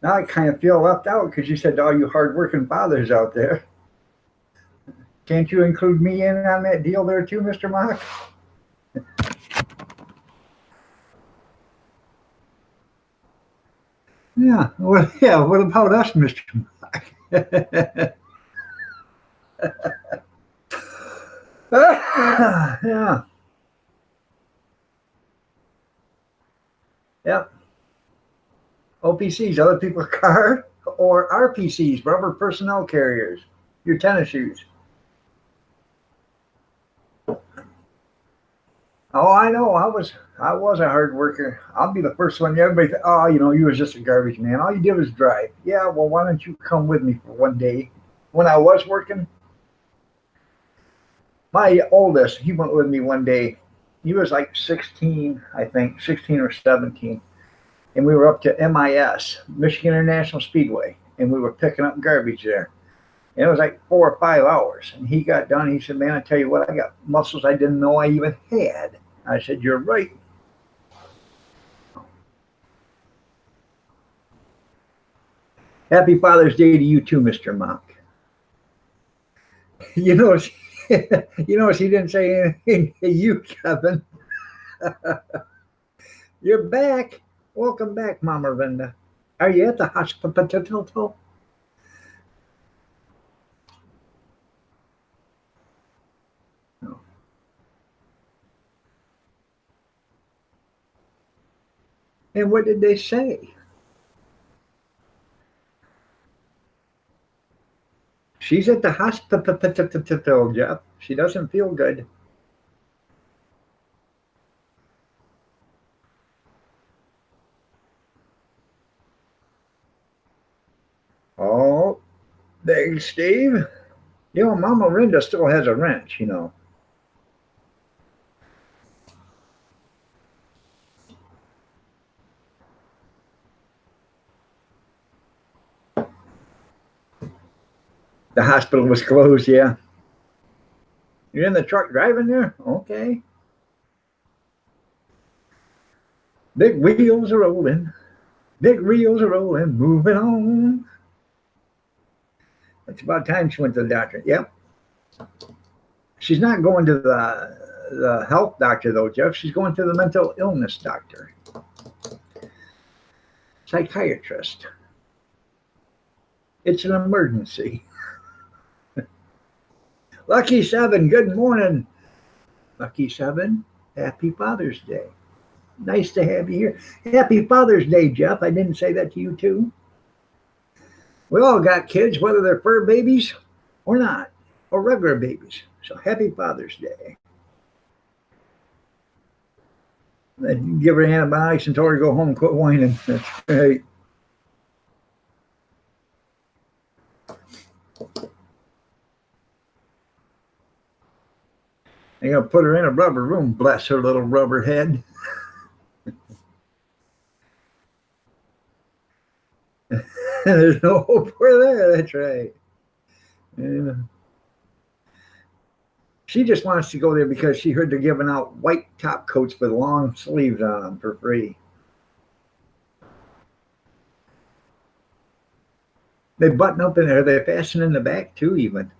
Now I kind of feel left out because you said all you hardworking fathers out there. Can't you include me in on that deal there too, Mr. Mock? Yeah, well, yeah. What about us, Mr. Mock? Yeah, yep. OPCs, other people's car, or RPCs, rubber personnel carriers, your tennis shoes. Oh, I know. I was a hard worker. I'll be the first one. Everybody, oh, you was just a garbage man. All you did was drive. Yeah, well, why don't you come with me for one day? When I was working, my oldest, he went with me one day. He was like 16, I think, 16 or 17. And we were up to MIS, Michigan International Speedway, and we were picking up garbage there. And it was like 4 or 5 hours. And he got done. He said, man, I tell you what, I got muscles I didn't know I even had. I said, you're right. Happy Father's Day to you too, Mr. Mock. You know, she didn't say anything to you, Kevin. You're back. Welcome back, Mama Linda. Are you at the hospital? No. And what did they say? She's at the hospital, Jeff. She doesn't feel good. Oh, Big Steve. Mama Linda still has a wrench, The hospital was closed, yeah. You're in the truck driving there? Okay. Big wheels are rolling. Big wheels are rolling. Moving on. It's about time she went to the doctor. Yep. She's not going to the health doctor, though, Jeff. She's going to the mental illness doctor. Psychiatrist. It's an emergency. Lucky 7, good morning. Lucky 7, happy Father's Day. Nice to have you here. Happy Father's Day, Jeff. I didn't say that to you, too. We all got kids, whether they're fur babies or not, or regular babies. So happy Father's Day. Then give her antibiotics and tell her to go home and quit whining. That's right. They're going to put her in a rubber room, bless her little rubber head. There's no hope for there. That's right. Yeah. She just wants to go there because she heard they're giving out white top coats with long sleeves on them for free. They button up in there. They fasten in the back too, even.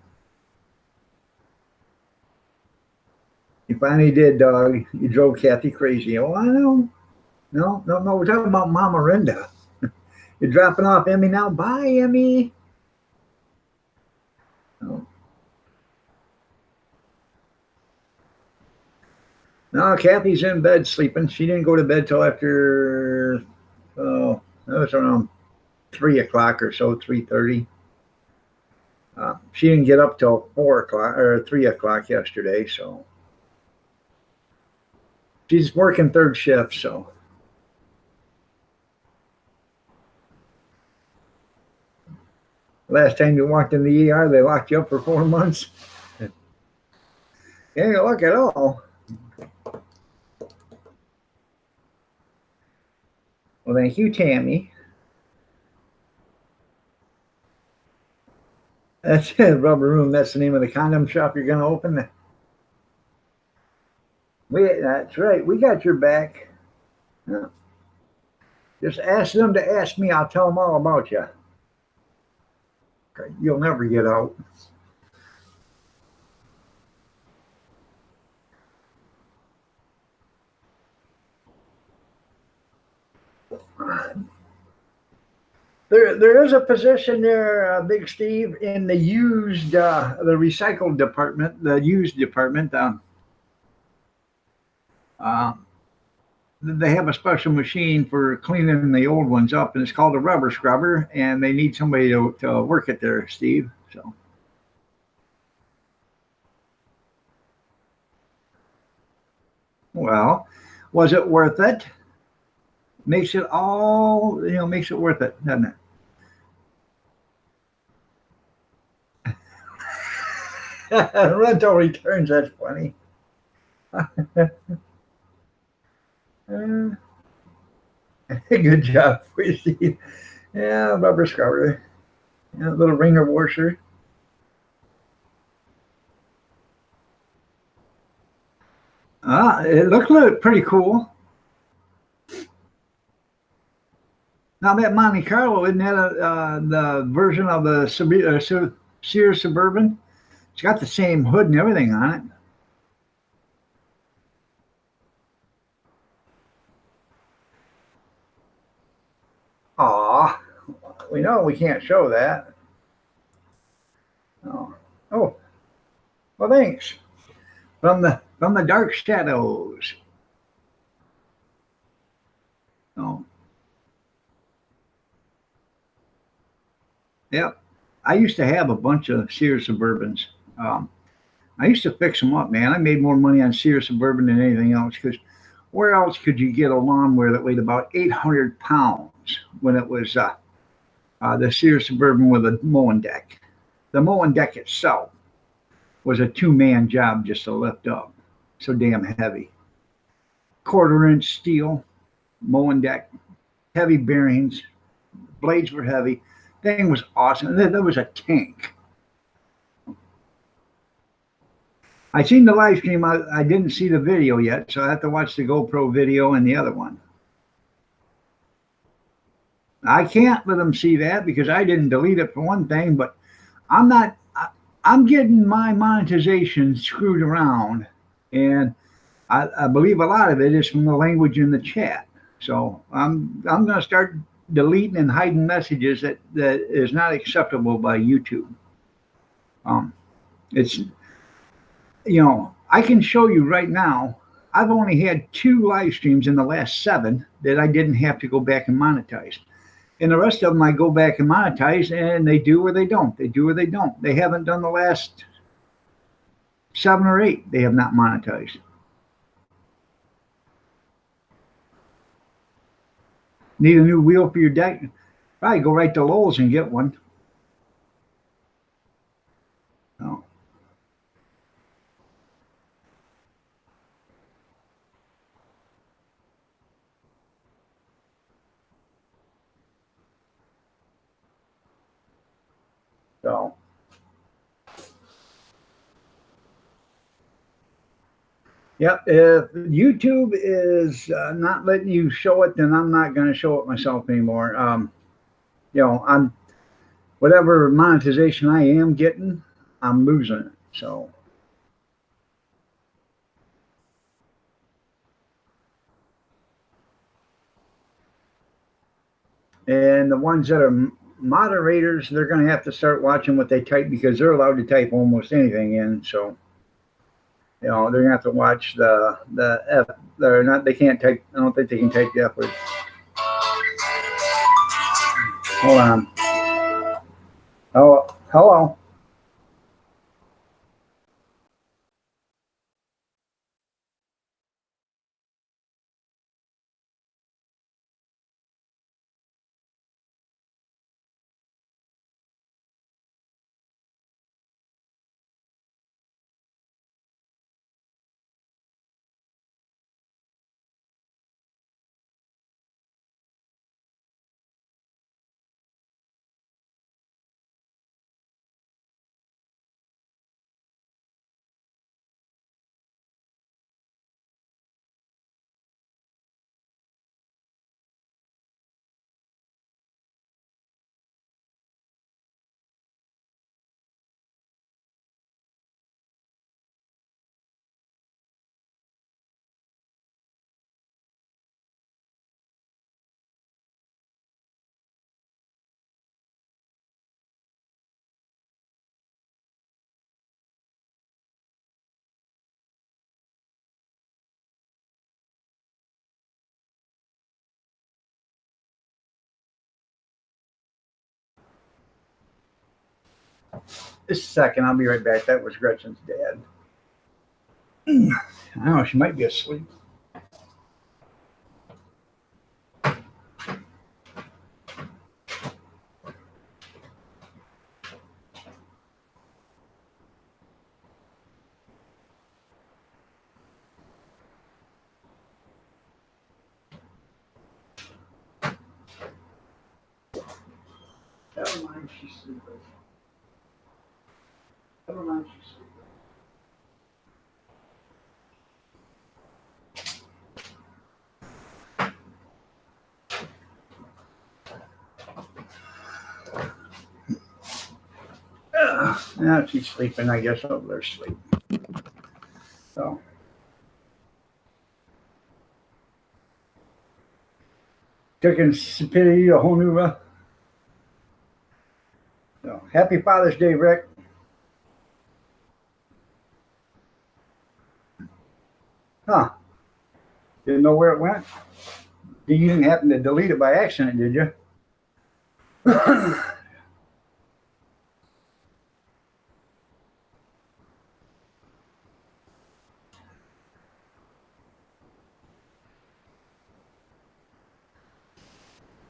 You finally did, dog. You drove Kathy crazy. Oh, I know. No. We're talking about Mama Linda. You're dropping off Emmy now. Bye, Emmy. Oh. No, Kathy's in bed sleeping. She didn't go to bed till after, that was around 3 o'clock or so, 3:30. She didn't get up till 4 o'clock or 3 o'clock yesterday, so she's working third shift. So last time you walked in the ER, they locked you up for 4 months. Ain't gonna look at all. Well, thank you, Tammy. That's it, Rubber Room. That's the name of the condom shop you're gonna open. That's right. We got your back. Yeah. Just ask them to ask me. I'll tell them all about you. You'll never get out. There is a position there, Big Steve, in the used, the recycled department, the used department. They have a special machine for cleaning the old ones up, and it's called a rubber scrubber, and they need somebody to work it there, Steve. So. Well, was it worth it? Makes it all, makes it worth it, doesn't it? Rental returns, that's funny. Good job, Steve. Yeah, rubber scrubber. Yeah, little ringer washer. It looked pretty cool. Now that Monte Carlo, isn't that the version of the Sears Suburban? It's got the same hood and everything on it. Aw, we know we can't show that. Oh, well, thanks. From the dark shadows. Oh. Yep. I used to have a bunch of Sears Suburbans. I used to fix them up, man. I made more money on Sears Suburban than anything else, because where else could you get a lawnmower that weighed about 800 pounds when it was the Sears Suburban with a mowing deck? The mowing deck itself was a 2-man job just to lift up. So damn heavy. 1/4-inch steel mowing deck, heavy bearings, blades were heavy. Thing was awesome. There was a tank. I seen the live stream. I didn't see the video yet, so I have to watch the GoPro video and the other one. I can't let them see that because I didn't delete it for one thing, but I'm getting my monetization screwed around, and I believe a lot of it is from the language in the chat. So I'm going to start deleting and hiding messages that is not acceptable by YouTube. It's, I can show you right now, I've only had 2 live streams in the last 7 that I didn't have to go back and monetize. And the rest of them I go back and monetize, and they do or they don't. They do or they don't. They haven't done the last 7 or 8. They have not monetized. Need a new wheel for your deck? Probably go right to Lowe's and get one. Oh. So. Yep, if YouTube is not letting you show it, then I'm not going to show it myself anymore. I'm whatever monetization I am getting, I'm losing it. So, and the ones that are moderators, they're going to have to start watching what they type, because they're allowed to type almost anything in. So. They're gonna have to watch the F. They're not. They can't type. I don't think they can type the F word. Hold on. Oh, hello. Just a second, I'll be right back. That was Gretchen's dad. I don't know, she might be asleep. Never mind, she's sleeping. Never mind, she's sleeping. Now she's sleeping, I guess I'll let her sleep. So. Taking stupidity a whole new route. So, happy Father's Day, Rick. Huh. Didn't know where it went? You didn't happen to delete it by accident, did you?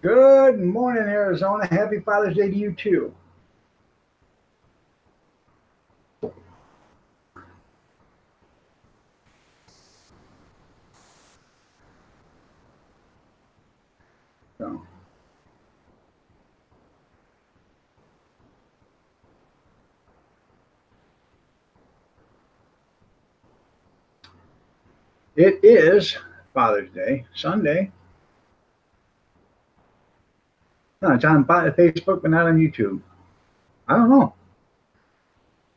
Good morning, Arizona. Happy Father's Day to you, too. So. It is Father's Day, Sunday. No, it's on Facebook, but not on YouTube. I don't know.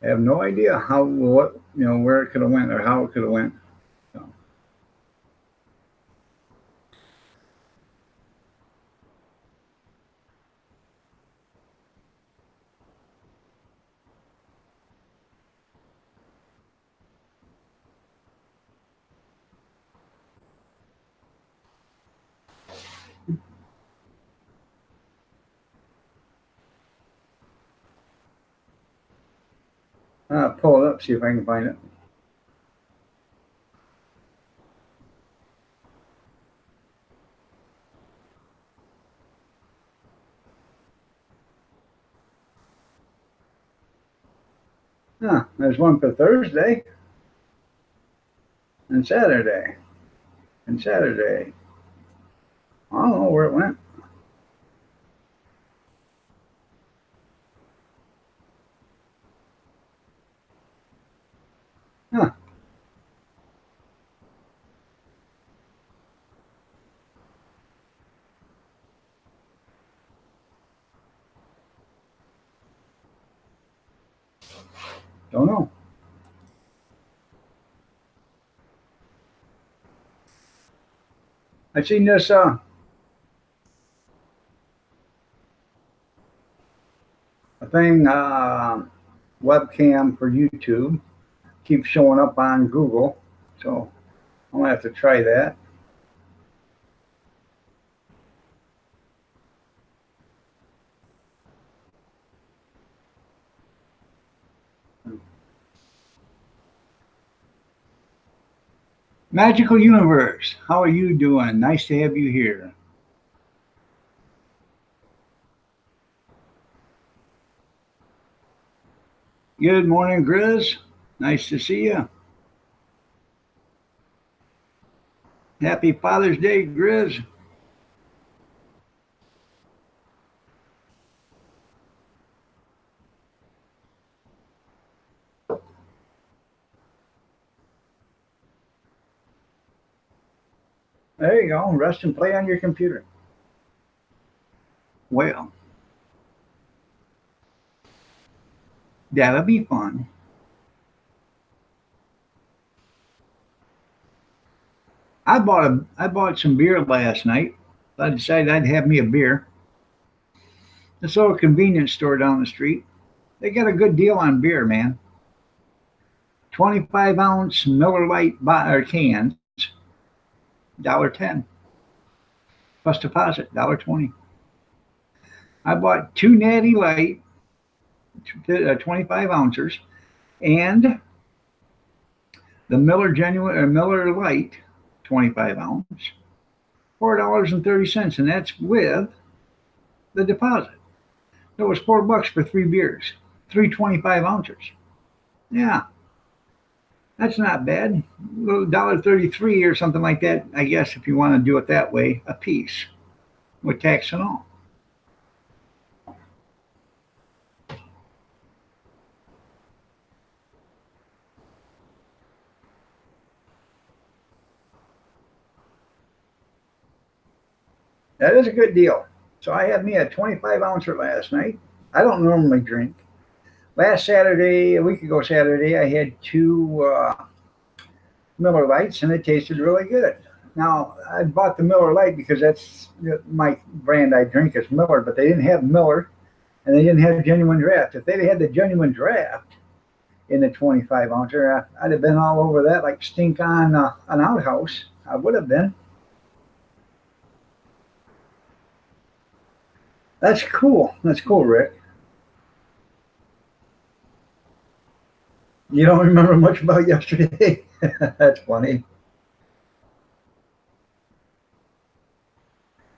I have no idea where it could have went or how it could have went. So. I'll pull it up, see if I can find it. There's one for Thursday and Saturday and Saturday. I don't know where it went. Huh. Don't know. I seen this a thing webcam for YouTube keeps showing up on Google, so I'm gonna have to try that. Magical Universe, how are you doing? Nice to have you here. Good morning, Grizz. Nice to see you. Happy Father's Day, Grizz. There you go. Rest and play on your computer. Well, that'll be fun. I bought some beer last night. I decided I'd have me a beer. This little convenience store down the street. They got a good deal on beer, man. 25-ounce Miller Lite cans, $1.10. Plus deposit, $1.20. I bought 2 Natty Light 25 ounces, and the Miller Genuine or Miller Lite 25 ounce, $4.30, and that's with the deposit. So it was $4 for 3 beers, 3 25 ounces. Yeah, that's not bad. $1.33 or something like that, I guess, if you want to do it that way, a piece, with tax and all. That is a good deal. So I had me a 25 ouncer last night. I don't normally drink. Last Saturday, a week ago Saturday, I had two Miller Lights, and it tasted really good. Now, I bought the Miller Lite because that's my brand I drink is Miller, but they didn't have Miller, and they didn't have Genuine Draft. If they'd had the Genuine Draft in the 25 ouncer, I'd have been all over that like stink on an outhouse. I would have been. That's cool. That's cool, Rick. You don't remember much about yesterday? That's funny.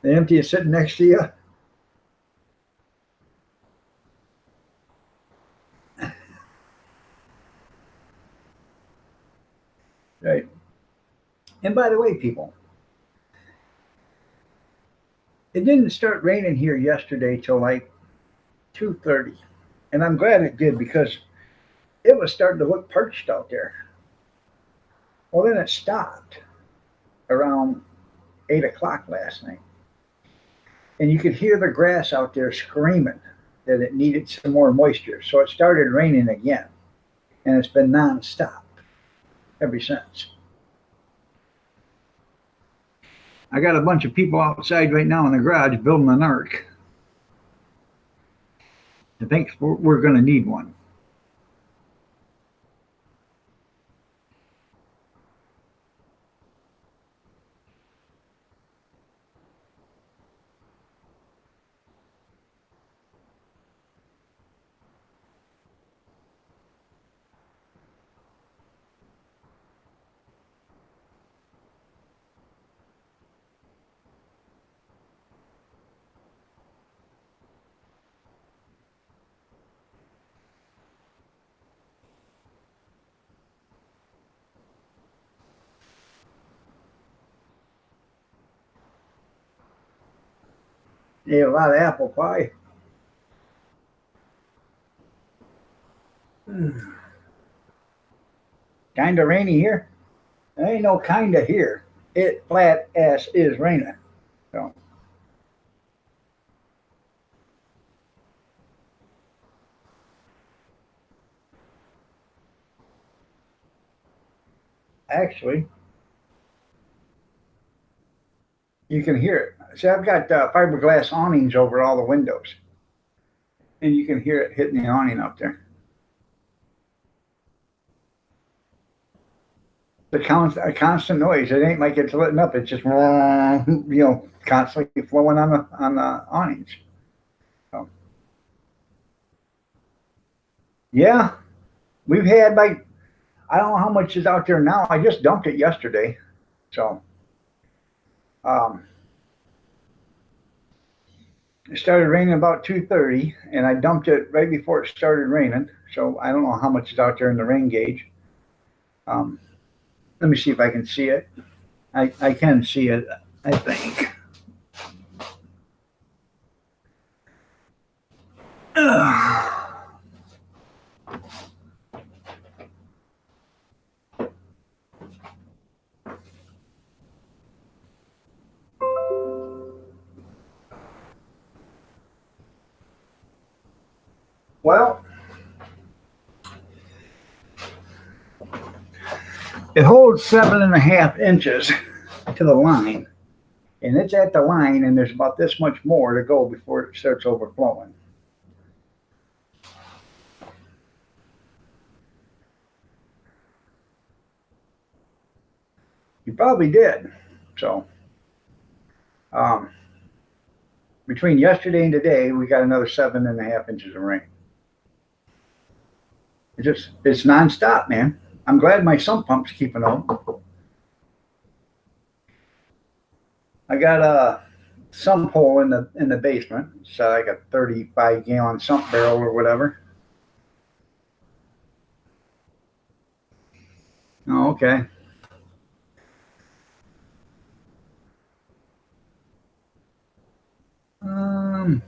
The empty is sitting next to you. Right. And by the way, people, it didn't start raining here yesterday till like 2:30. And I'm glad it did because it was starting to look parched out there. Well, then it stopped around 8 o'clock last night. And you could hear the grass out there screaming that it needed some more moisture. So it started raining again. And it's been nonstop ever since. I got a bunch of people outside right now in the garage building an ark. I think we're going to need one. Ate a lot of apple pie. Kinda rainy here. There ain't no kinda here. It flat ass is raining. So actually, you can hear it. See, I've got fiberglass awnings over all the windows, and you can hear it hitting the awning up there. A constant noise. It ain't like it's letting up. It's just constantly flowing on the awnings. So, yeah, we've had like I don't know how much is out there now. I just dumped it yesterday, so it started raining about 2:30, and I dumped it right before it started raining. So I don't know how much is out there in the rain gauge. Let me see if I can see it. I can see it, I think. Well, it holds 7.5 inches to the line, and it's at the line, and there's about this much more to go before it starts overflowing. You probably did. So, between yesterday and today, we got another 7.5 inches of rain. It's nonstop, man. I'm glad my sump pump's keeping up. I got a sump hole in the basement, so like a 35-gallon sump barrel or whatever. Oh, okay. Um,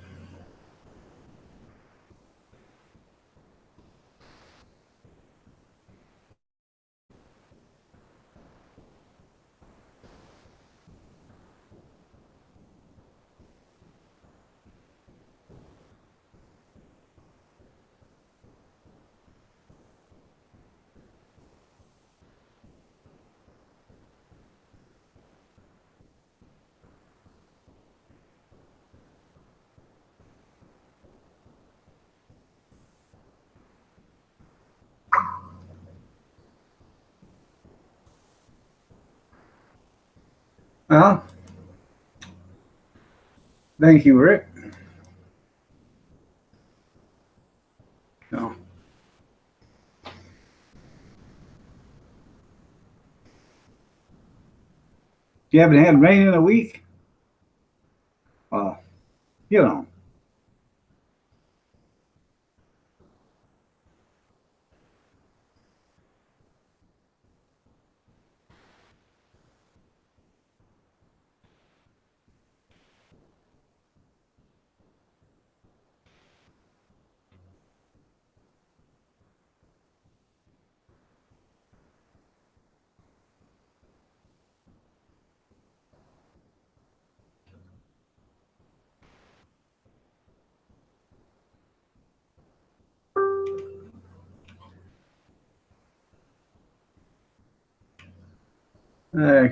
well, thank you, Rick. So, you haven't had rain in a week? Well, you know.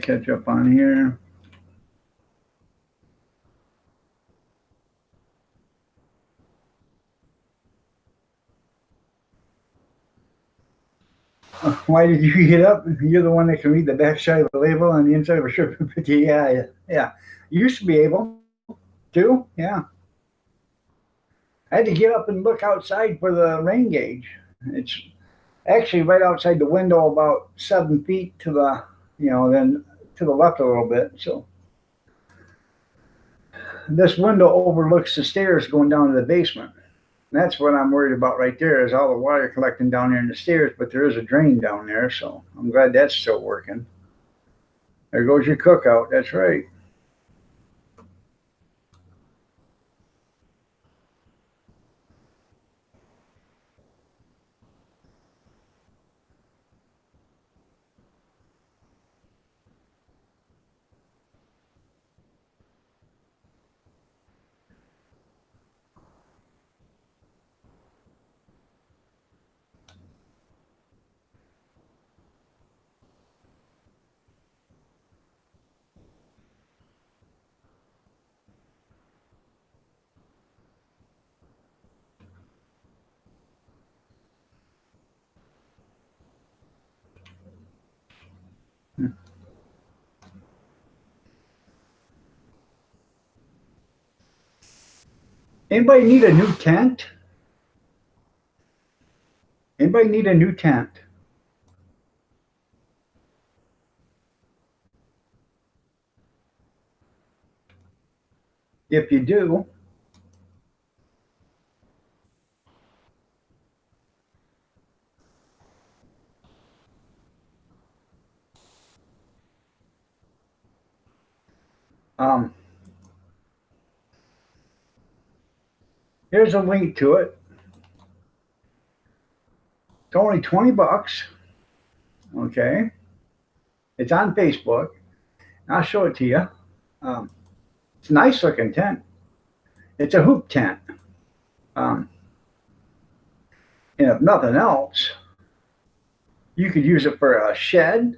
Catch up on here. Why did you get up? You're the one that can read the backside of the label on the inside of a shirt. Yeah, yeah. You used to be able to. Yeah. I had to get up and look outside for the rain gauge. It's actually right outside the window, about 7 feet to the, then to the left a little bit. So this window overlooks the stairs going down to the basement. And that's what I'm worried about right there is all the water collecting down there in the stairs, but there is a drain down there, so I'm glad that's still working. There goes your cookout. That's right. Anybody need a new tent? Anybody need a new tent? If you do, um, here's a link to it. It's only $20. Okay. It's on Facebook. I'll show it to you. Um, it's a nice looking tent. It's a hoop tent. Um, and if nothing else, you could use it for a shed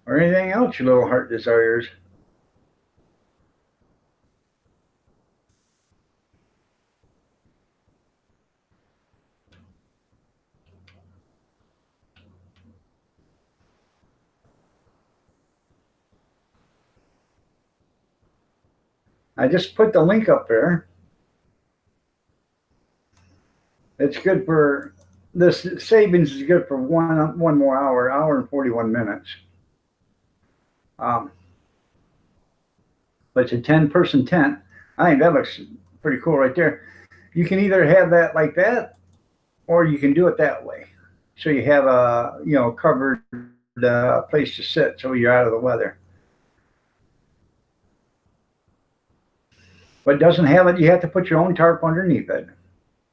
or anything else your little heart desires. I just put the link up there. It's good for this savings is good for one more hour and 41 minutes. Um, but it's a 10-person tent. I think that looks pretty cool right there. You can either have that like that, or you can do it that way. So you have a covered place to sit, so you're out of the weather. But it doesn't have it. You have to put your own tarp underneath it,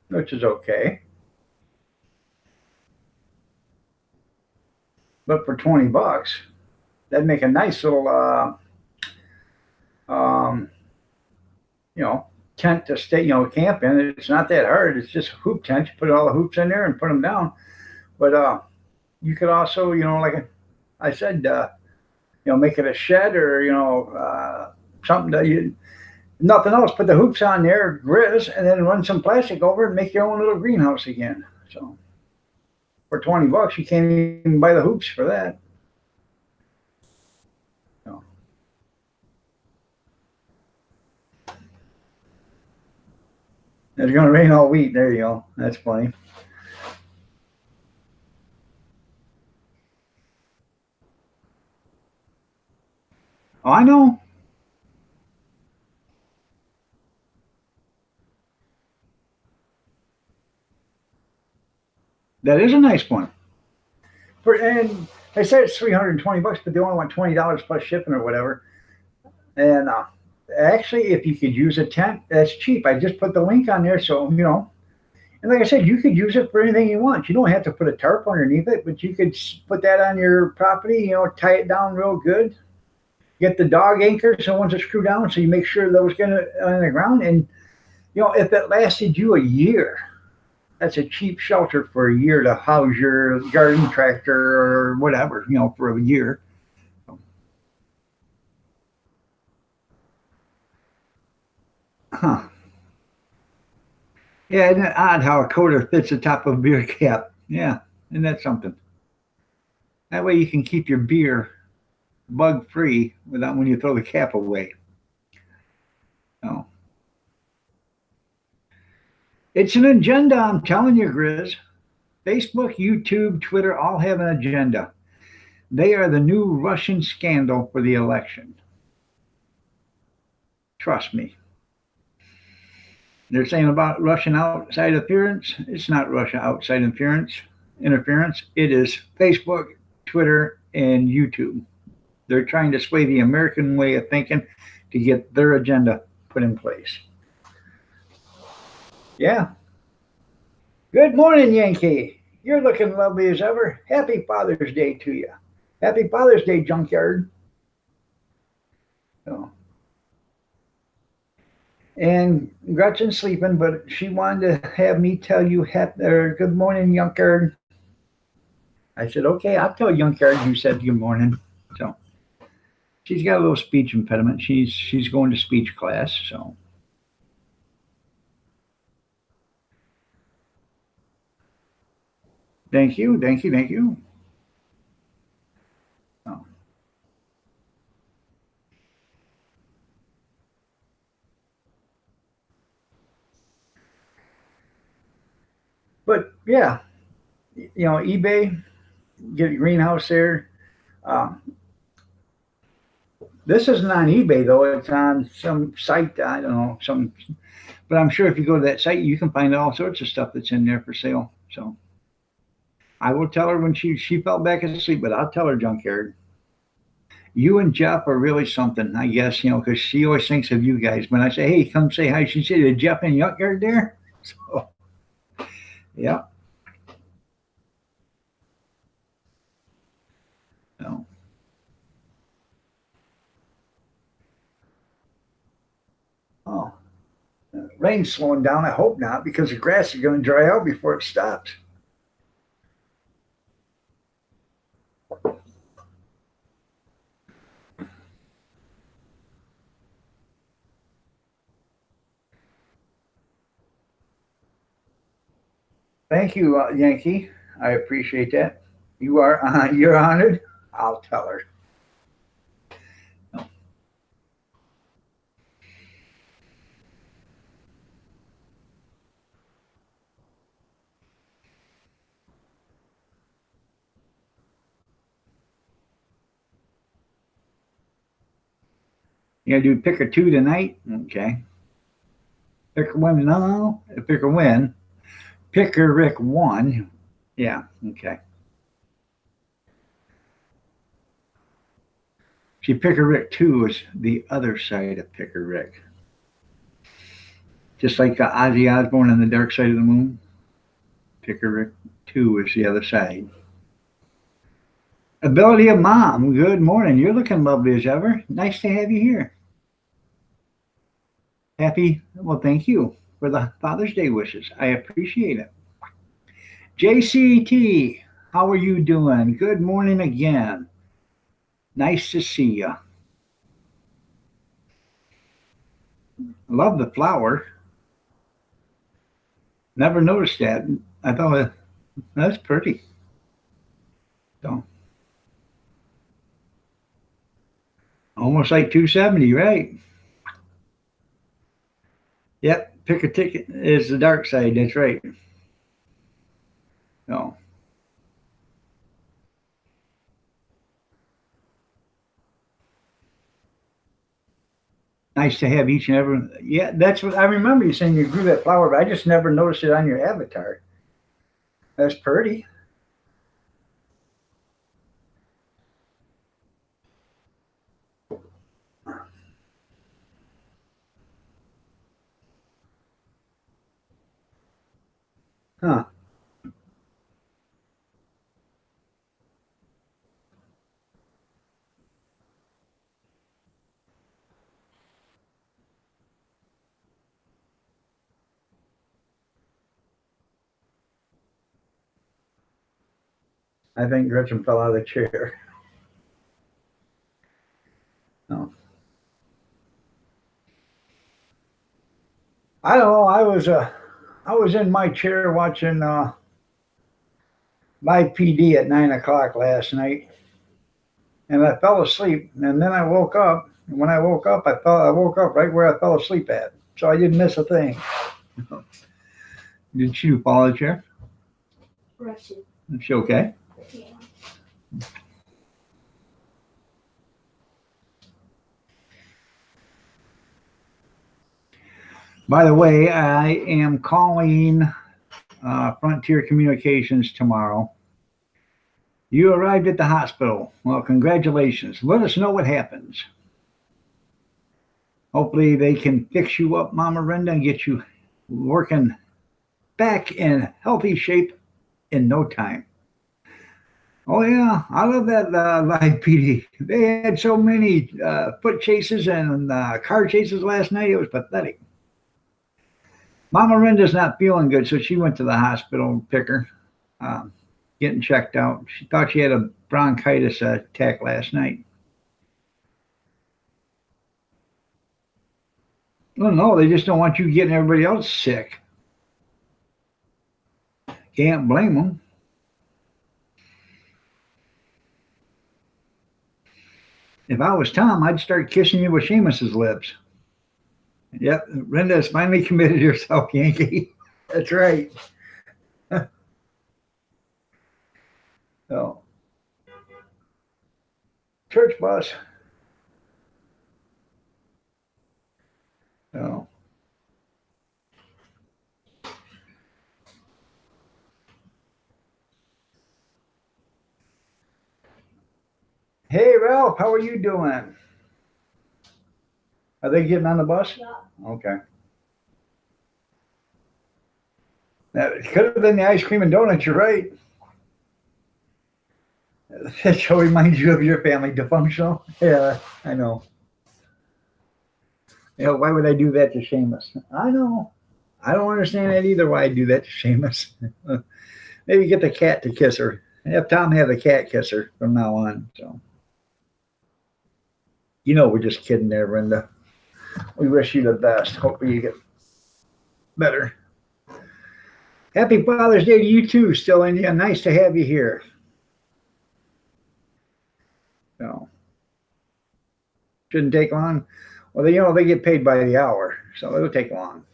which is okay. But for $20, that'd make a nice little, tent to stay, camp in. It's not that hard. It's just a hoop tent. You put all the hoops in there and put them down. But you could also, like I said, make it a shed or something that you. Nothing else. Put the hoops on there, grizz, and then run some plastic over it and make your own little greenhouse again. So for $20, you can't even buy the hoops for that. So. It's going to rain all week. There you go. That's funny. Oh, I know. That is a nice one. And they say it's $320, but they only want $20 plus shipping or whatever. And actually, if you could use a tent, that's cheap. I just put the link on there, so And like I said, you could use it for anything you want. You don't have to put a tarp underneath it, but you could put that on your property. Tie it down real good. Get the dog anchors, the ones that screw down, so you make sure those get on the ground. And if it lasted you a year. That's a cheap shelter for a year to house your garden tractor or whatever, for a year. Huh. Yeah, isn't it odd how a coater fits the top of a beer cap? Yeah, isn't that something? That way you can keep your beer bug free without when you throw the cap away. Oh. It's an agenda, I'm telling you, Grizz. Facebook, YouTube, Twitter all have an agenda. They are the new Russian scandal for the election. Trust me. They're saying about Russian outside interference. It's not Russia outside interference. It is Facebook, Twitter, and YouTube. They're trying to sway the American way of thinking to get their agenda put in place. Yeah. Good morning, Yankee. You're looking lovely as ever. Happy Father's Day to you. Happy Father's Day, Junkyard. So. And Gretchen's sleeping, but she wanted to have me tell you good morning, Junkyard. I said, okay, I'll tell Junkyard you said good morning. So she's got a little speech impediment. She's going to speech class, so. Thank you. Oh. But yeah, eBay, get a greenhouse there. This isn't on eBay though; it's on some site. I don't know but I'm sure if you go to that site, you can find all sorts of stuff that's in there for sale. So I will tell her when she fell back asleep, but I'll tell her, Junkyard. You and Jeff are really something, I guess, because she always thinks of you guys. When I say, hey, come say hi, she said, is Jeff and Junkyard there? So, yeah. So. Oh, rain's slowing down. I hope not, because the grass is going to dry out before it stops. Thank you, Yankee. I appreciate that. You're honored. I'll tell her. No. You gonna do pick a two tonight? Okay. Pick a win. No, pick a win. Picker Rick 1. Yeah, okay. See, Picker Rick 2 is the other side of Picker Rick. Just like Ozzy Osbourne on the Dark Side of the Moon, Picker Rick 2 is the other side. Ability of Mom, good morning. You're looking lovely as ever. Nice to have you here. Well, thank you for the Father's Day wishes. I appreciate it. JCT, how are you doing? Good morning again. Nice to see you. Love the flower. Never noticed that. I thought that's pretty. So almost like 270, right? Yep. Pick a ticket is the dark side. That's right. So nice to have each and every. Yeah, that's what I remember you saying. You grew that flower, but I just never noticed it on your avatar. That's pretty. Huh. I think Gretchen fell out of the chair. No. I don't know. I was in my chair watching Live PD at 9 o'clock last night, and I fell asleep. And then I woke up. And when I woke up, I woke up right where I fell asleep at, so I didn't miss a thing. Did she fall out of the chair? Russian. Is she okay? Yeah. By the way, I am calling Frontier Communications tomorrow. You arrived at the hospital. Well, congratulations. Let us know what happens. Hopefully they can fix you up, Mama Renda, and get you working back in healthy shape in no time. Oh yeah, I love that Live PD. They had so many foot chases and car chases last night. It was pathetic. Mama Renda's not feeling good, so she went to the hospital to pick her, getting checked out. She thought she had a bronchitis attack last night. Well, no, they just don't want you getting everybody else sick. Can't blame them. If I was Tom, I'd start kissing you with Seamus's lips. Yep, Renda has finally committed herself, Yankee. That's right. So, church bus. So, hey, Ralph, how are you doing? Are they getting on the bus? Yeah. Okay. That could have been the ice cream and donuts, you're right. That show reminds you of your family, dysfunctional. Yeah, I know. You know, why would I do that to Seamus? I know. I don't understand that either, why I do that to Seamus. Maybe get the cat to kiss her. Have Tom have the cat kiss her from now on. So, you know, we're just kidding there, Brenda. We wish you the best. Hopefully you get better. Happy Father's Day to you too, still India. Nice to have you here. So, shouldn't take long. Well, they get paid by the hour, so it'll take long.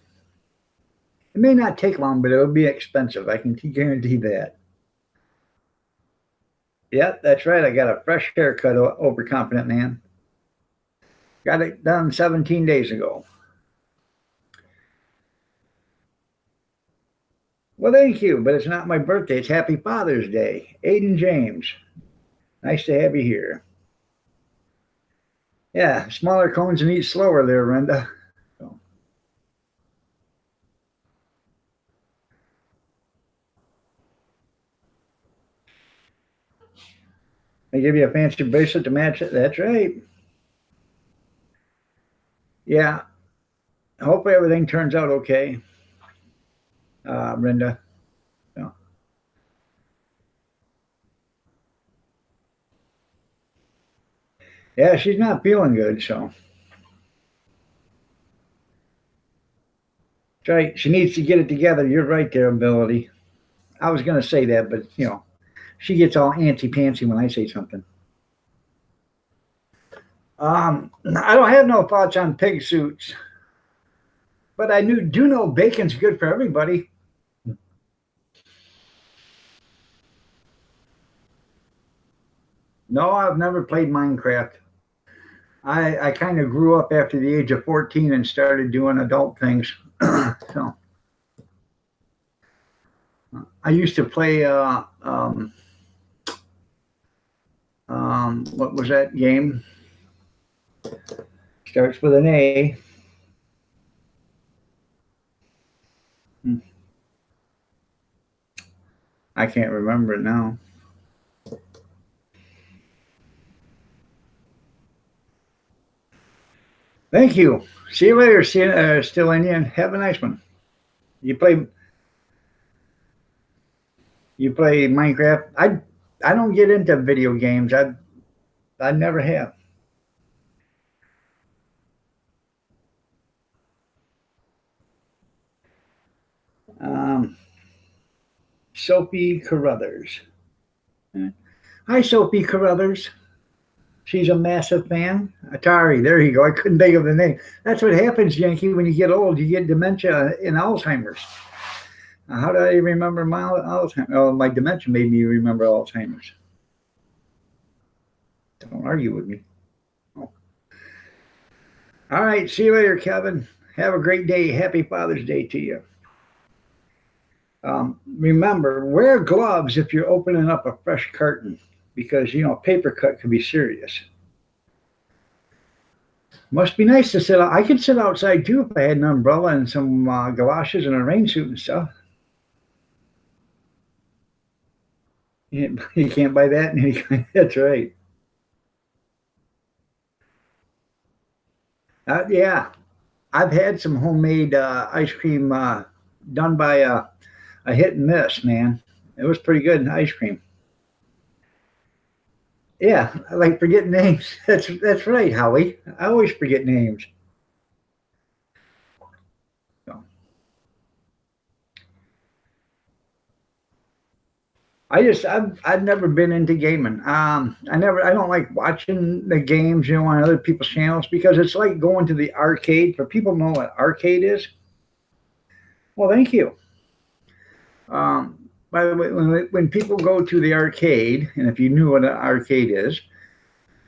It may not take long, but it'll be expensive. I can guarantee that. Yeah, that's right. I got a fresh haircut, overconfident man. Got it done 17 days ago. Well, thank you, but it's not my birthday. It's Happy Father's Day. Aiden James, nice to have you here. Yeah, smaller cones and eat slower there, Renda. So, they give you a fancy bracelet to match it. That's right. Yeah, hopefully everything turns out okay, Brenda. So, yeah, she's not feeling good, so that's right. She needs to get it together. You're right there, Ability. I was going to say that, but she gets all antsy pantsy when I say something. I don't have no thoughts on pig suits, but I do know bacon's good for everybody. No, I've never played Minecraft. I kind of grew up after the age of 14 and started doing adult things. So I used to play what was that game? Starts with an A. I can't remember it now. Thank you. See you later, Still Indian. Have a nice one. You play Minecraft? I don't get into video games. I never have. Sophie Carruthers. Hi, Sophie Carruthers. She's a massive fan. Atari. There you go. I couldn't think of the name. That's what happens, Yankee. When you get old, you get dementia and Alzheimer's. How do I remember my Alzheimer's? Oh, my dementia made me remember Alzheimer's. Don't argue with me. Oh. All right. See you later, Kevin. Have a great day. Happy Father's Day to you. Remember, wear gloves if you're opening up a fresh carton because, paper cut can be serious. Must be nice to sit out. I could sit outside too if I had an umbrella and some galoshes and a rain suit and stuff. You can't buy that in any kind. That's right. Yeah, I've had some homemade ice cream done by a hit and miss, man. It was pretty good ice cream. Yeah, I like forgetting names. That's right, Howie. I always forget names. So, I've never been into gaming. I don't like watching the games, on other people's channels because it's like going to the arcade. For people know what arcade is. Well, thank you. By the way, when people go to the arcade, and if you knew what an arcade is,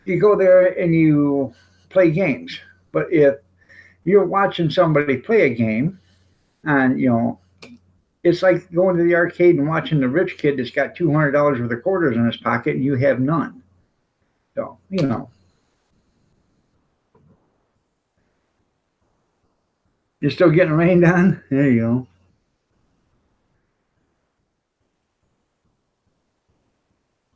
you go there and you play games. But if you're watching somebody play a game, and it's like going to the arcade and watching the rich kid that's got $200 worth of quarters in his pocket, and you have none. So you're still getting rained on. There you go.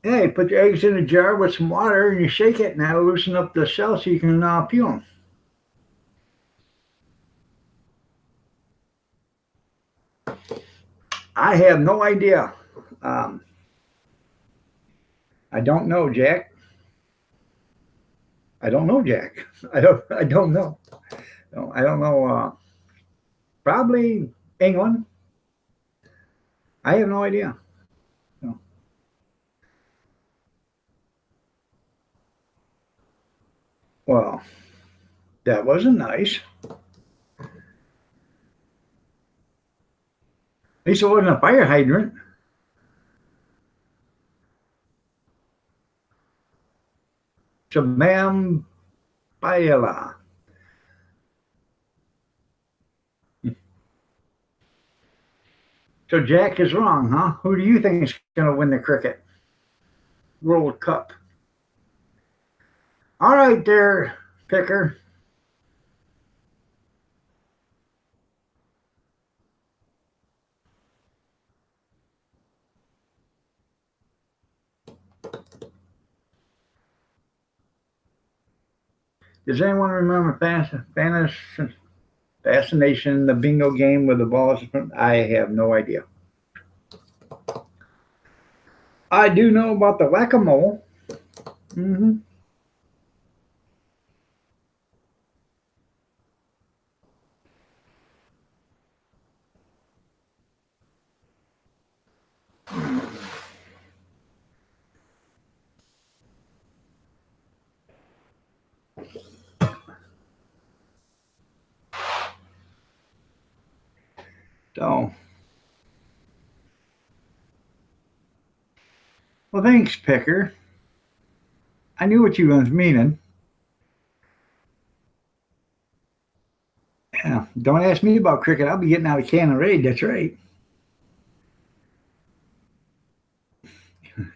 Hey, put your eggs in a jar with some water and you shake it, and that'll loosen up the shell so you can peel them. I have no idea. I don't know, Jack. I don't know, Jack. I don't know. No, I don't know. Probably England. I have no idea. No. Well, that wasn't nice. At least it wasn't a fire hydrant. Shabam, paella. So Jack is wrong, huh? Who do you think is going to win the cricket World Cup? All right there, Picker. Does anyone remember Fascination, the bingo game with the balls? I have no idea. I do know about the whack-a-mole. Mm-hmm. So, well, thanks, Picker. I knew what you was meaning. Yeah, don't ask me about cricket. I'll be getting out of Cannon Raid. That's right.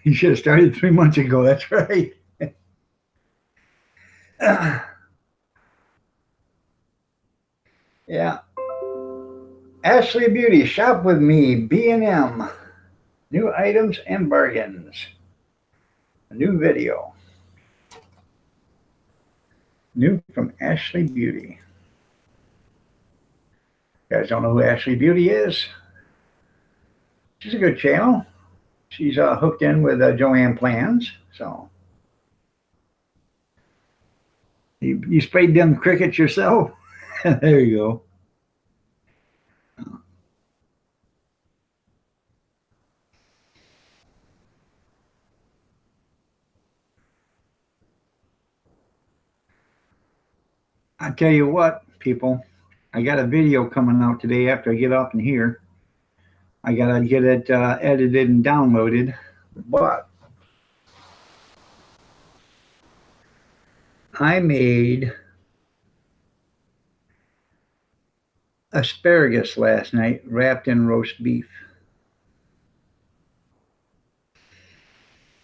You should have started 3 months ago. That's right. Yeah. Ashley Beauty, shop with me. B&M. New items and bargains. A new video. New from Ashley Beauty. You guys don't know who Ashley Beauty is? She's a good channel. She's hooked in with Joanne Plans. So you sprayed them crickets yourself? There you go. I tell you what, people, I got a video coming out today after I get off in here. I gotta get it edited and downloaded, but I made asparagus last night wrapped in roast beef.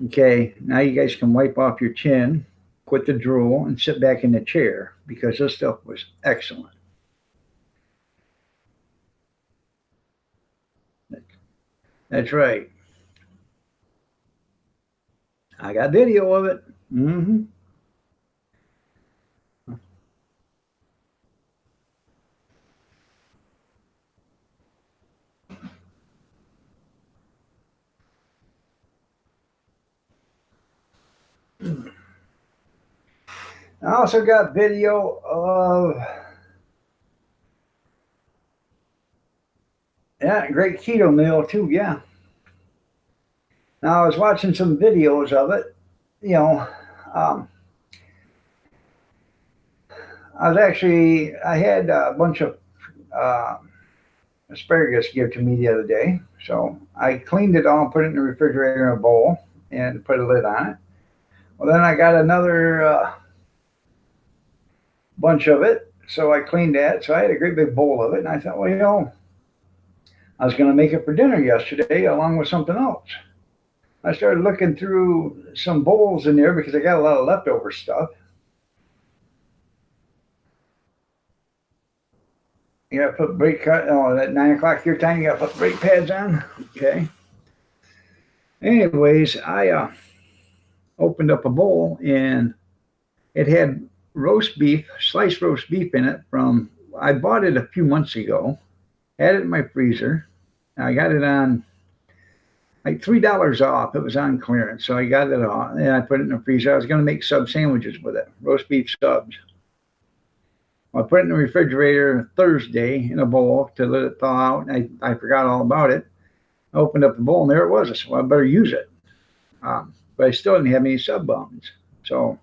Okay, now you guys can wipe off your chin, quit the drool, and sit back in the chair because this stuff was excellent. That's right. I got video of it. Mm-hmm. I also got video of, yeah, great keto meal too, yeah. Now I was watching some videos of it, you know, I had a bunch of asparagus give to me the other day. So I cleaned it all, put it in the refrigerator in a bowl and put a lid on it. Well, then I got another bunch of it. So I cleaned that. So I had a great big bowl of it. And I thought, well, you know, I was going to make it for dinner yesterday along with something else. I started looking through some bowls in there because I got a lot of leftover stuff. You got to put brake, at 9 o'clock your time, you got to put brake pads on. Okay. Anyways, I opened up a bowl and it had roast beef, sliced roast beef in it I bought it a few months ago, had it in my freezer. I got it on like $3 off. It was on clearance. So I got it on and I put it in the freezer. I was going to make sub sandwiches with it, roast beef subs. Well, I put it in the refrigerator Thursday in a bowl to let it thaw out. And I forgot all about it. I opened up the bowl and there it was. I said, well, I better use it. But I still didn't have any sub bones. So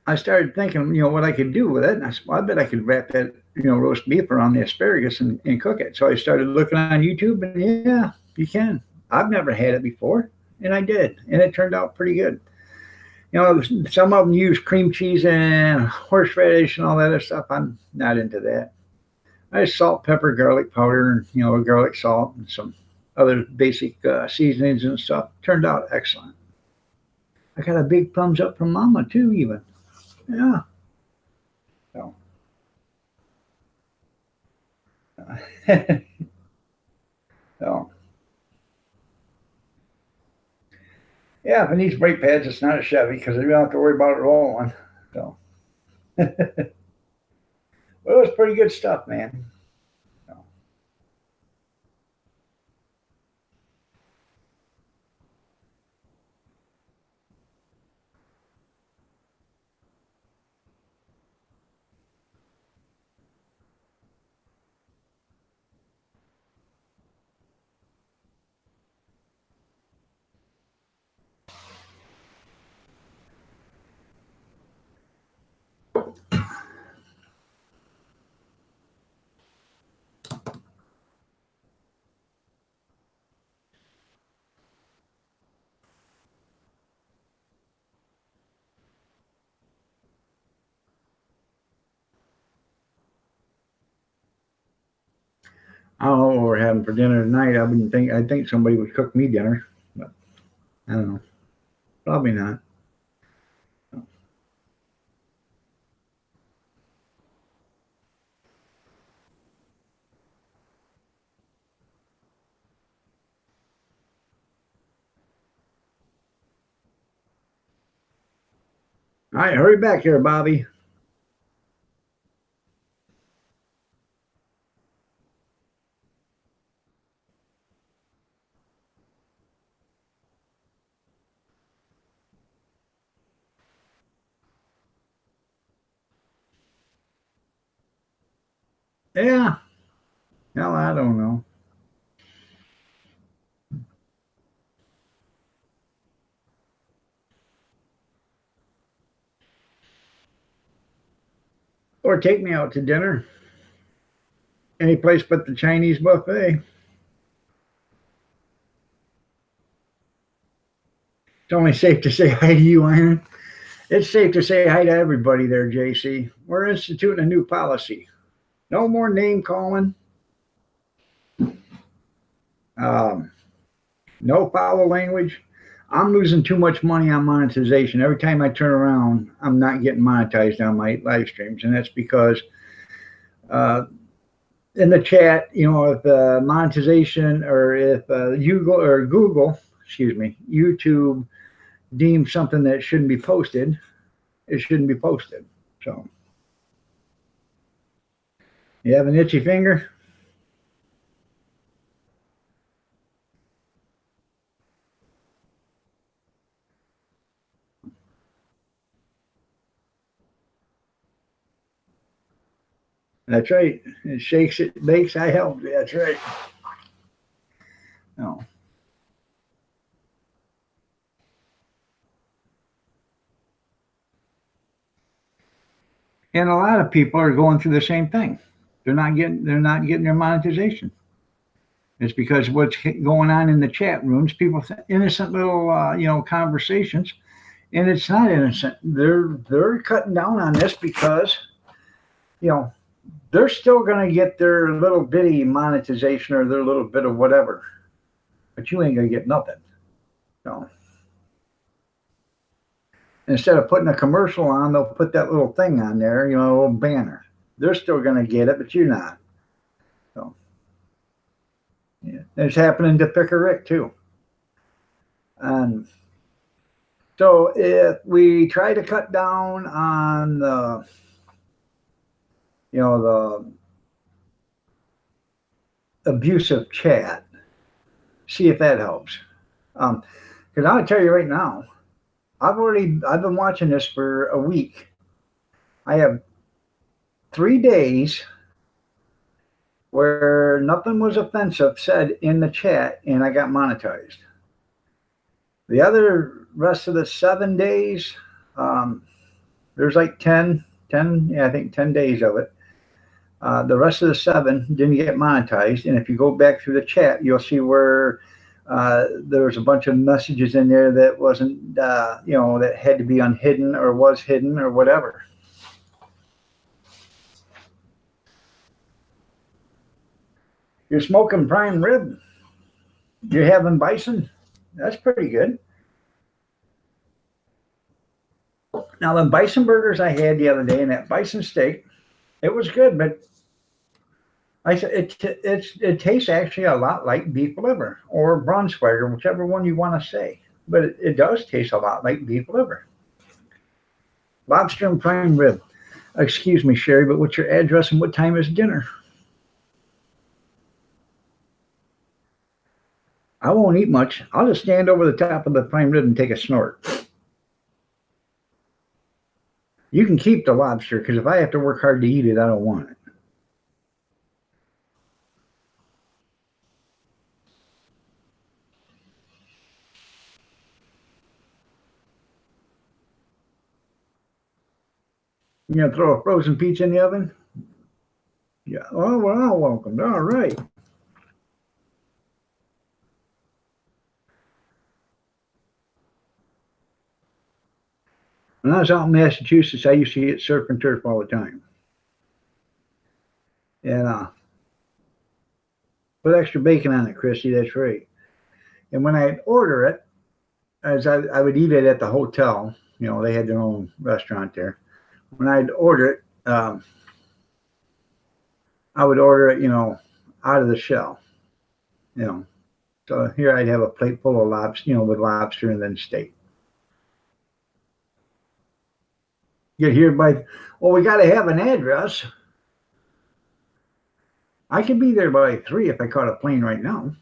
I started thinking, you know, what I could do with it. And I said, well, I bet I could wrap that, you know, roast beef around the asparagus and cook it. So I started looking on YouTube and yeah, you can. I've never had it before. And I did. And it turned out pretty good. You know, some of them use cream cheese and horseradish and all that other stuff. I'm not into that. I just salt, pepper, garlic powder, and garlic salt and some other basic seasonings and stuff. Turned out excellent. I got a big thumbs up from Mama too, even. Yeah. So. So. Yeah, if it needs brake pads, it's not a Chevy because you don't have to worry about it rolling. So. Well, it was pretty good stuff, man. So. I don't know what we're having for dinner tonight. I think somebody would cook me dinner, but I don't know. Probably not. All right, hurry back here, Bobby. Yeah. Hell, I don't know. Or take me out to dinner. Any place but the Chinese buffet. It's only safe to say hi to you, Iron. It's safe to say hi to everybody there, JC. We're instituting a new policy. No more name calling. No foul language. I'm losing too much money on monetization. Every time I turn around, I'm not getting monetized on my live streams. And that's because in the chat, if monetization or if YouTube deems something that shouldn't be posted, it shouldn't be posted. So, you have an itchy finger? That's right. It shakes, it bakes, I help. That's right. No. And a lot of people are going through the same thing. They're not getting their monetization. It's because what's going on in the chat rooms, people innocent little conversations, and it's not innocent. They're cutting down on this because they're still going to get their little bitty monetization or their little bit of whatever, but you ain't going to get nothing. So instead of putting a commercial on, they'll put that little thing on there, a little banner. They're still going to get it, but you're not. So yeah, it's happening to Picker Rick too. And so if we try to cut down on the abusive chat, see if that helps. Because I'll tell you right now, I've been watching this for a week. I have 3 days where nothing was offensive said in the chat, and I got monetized. The other rest of the 7 days, there's like 10, I think 10 days of it. The rest of the 7 didn't get monetized. And if you go back through the chat, you'll see where There was a bunch of messages in there that wasn't, that had to be unhidden or was hidden or whatever. You're smoking prime rib. You're having bison. That's pretty good. Now, the bison burgers I had the other day and that bison steak, it was good, but I said it tastes actually a lot like beef liver or Braunschweiger, whichever one you want to say. But it does taste a lot like beef liver. Lobster and prime rib. Excuse me, Sherry, but what's your address and what time is dinner? I won't eat much. I'll just stand over the top of the prime rib and take a snort. You can keep the lobster because if I have to work hard to eat it, I don't want it. You gonna throw a frozen pizza in the oven? Yeah. Oh, well, welcome. All right. When I was out in Massachusetts, I used to eat surf and turf all the time. And put extra bacon on it, Christy. That's right. And when I'd order it, as I would eat it at the hotel, they had their own restaurant there. When I'd order it, I would order it, out of the shell. So here I'd have a plate full of lobster, with lobster and then steak. Get here well, we got to have an address. I could be there by 3 if I caught a plane right now.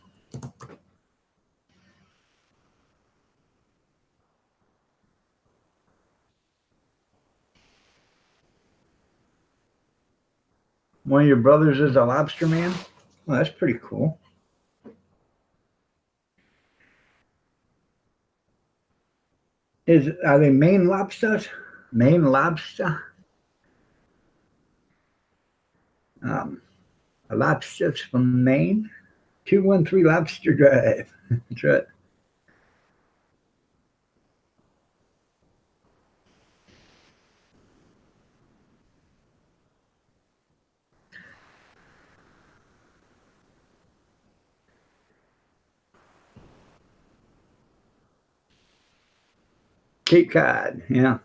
One of your brothers is a lobster man? Well, that's pretty cool. Are they Maine lobsters? Maine lobster? A lobster's from Maine? 213 Lobster Drive. That's right. Cape Cod, yeah.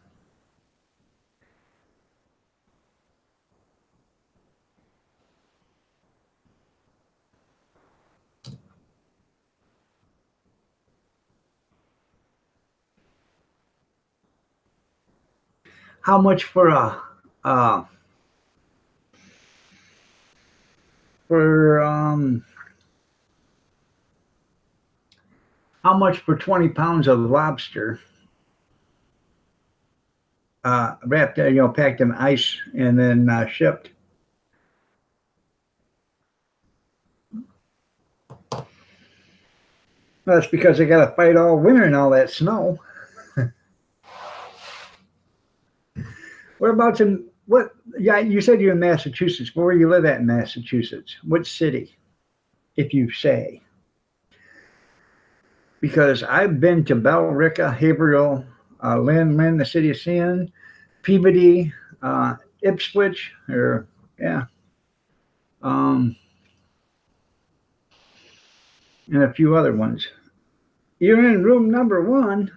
How much for how much for 20 pounds of lobster wrapped, packed in ice and then shipped? Well, that's because they got to fight all winter in all that snow. Whereabouts in what? Yeah, you said you're in Massachusetts. Where do you live at in Massachusetts? What city, if you say? Because I've been to Billerica, Haverhill, Lynn, the city of Sin, Peabody, Ipswich, and a few other ones. You're in room number 1.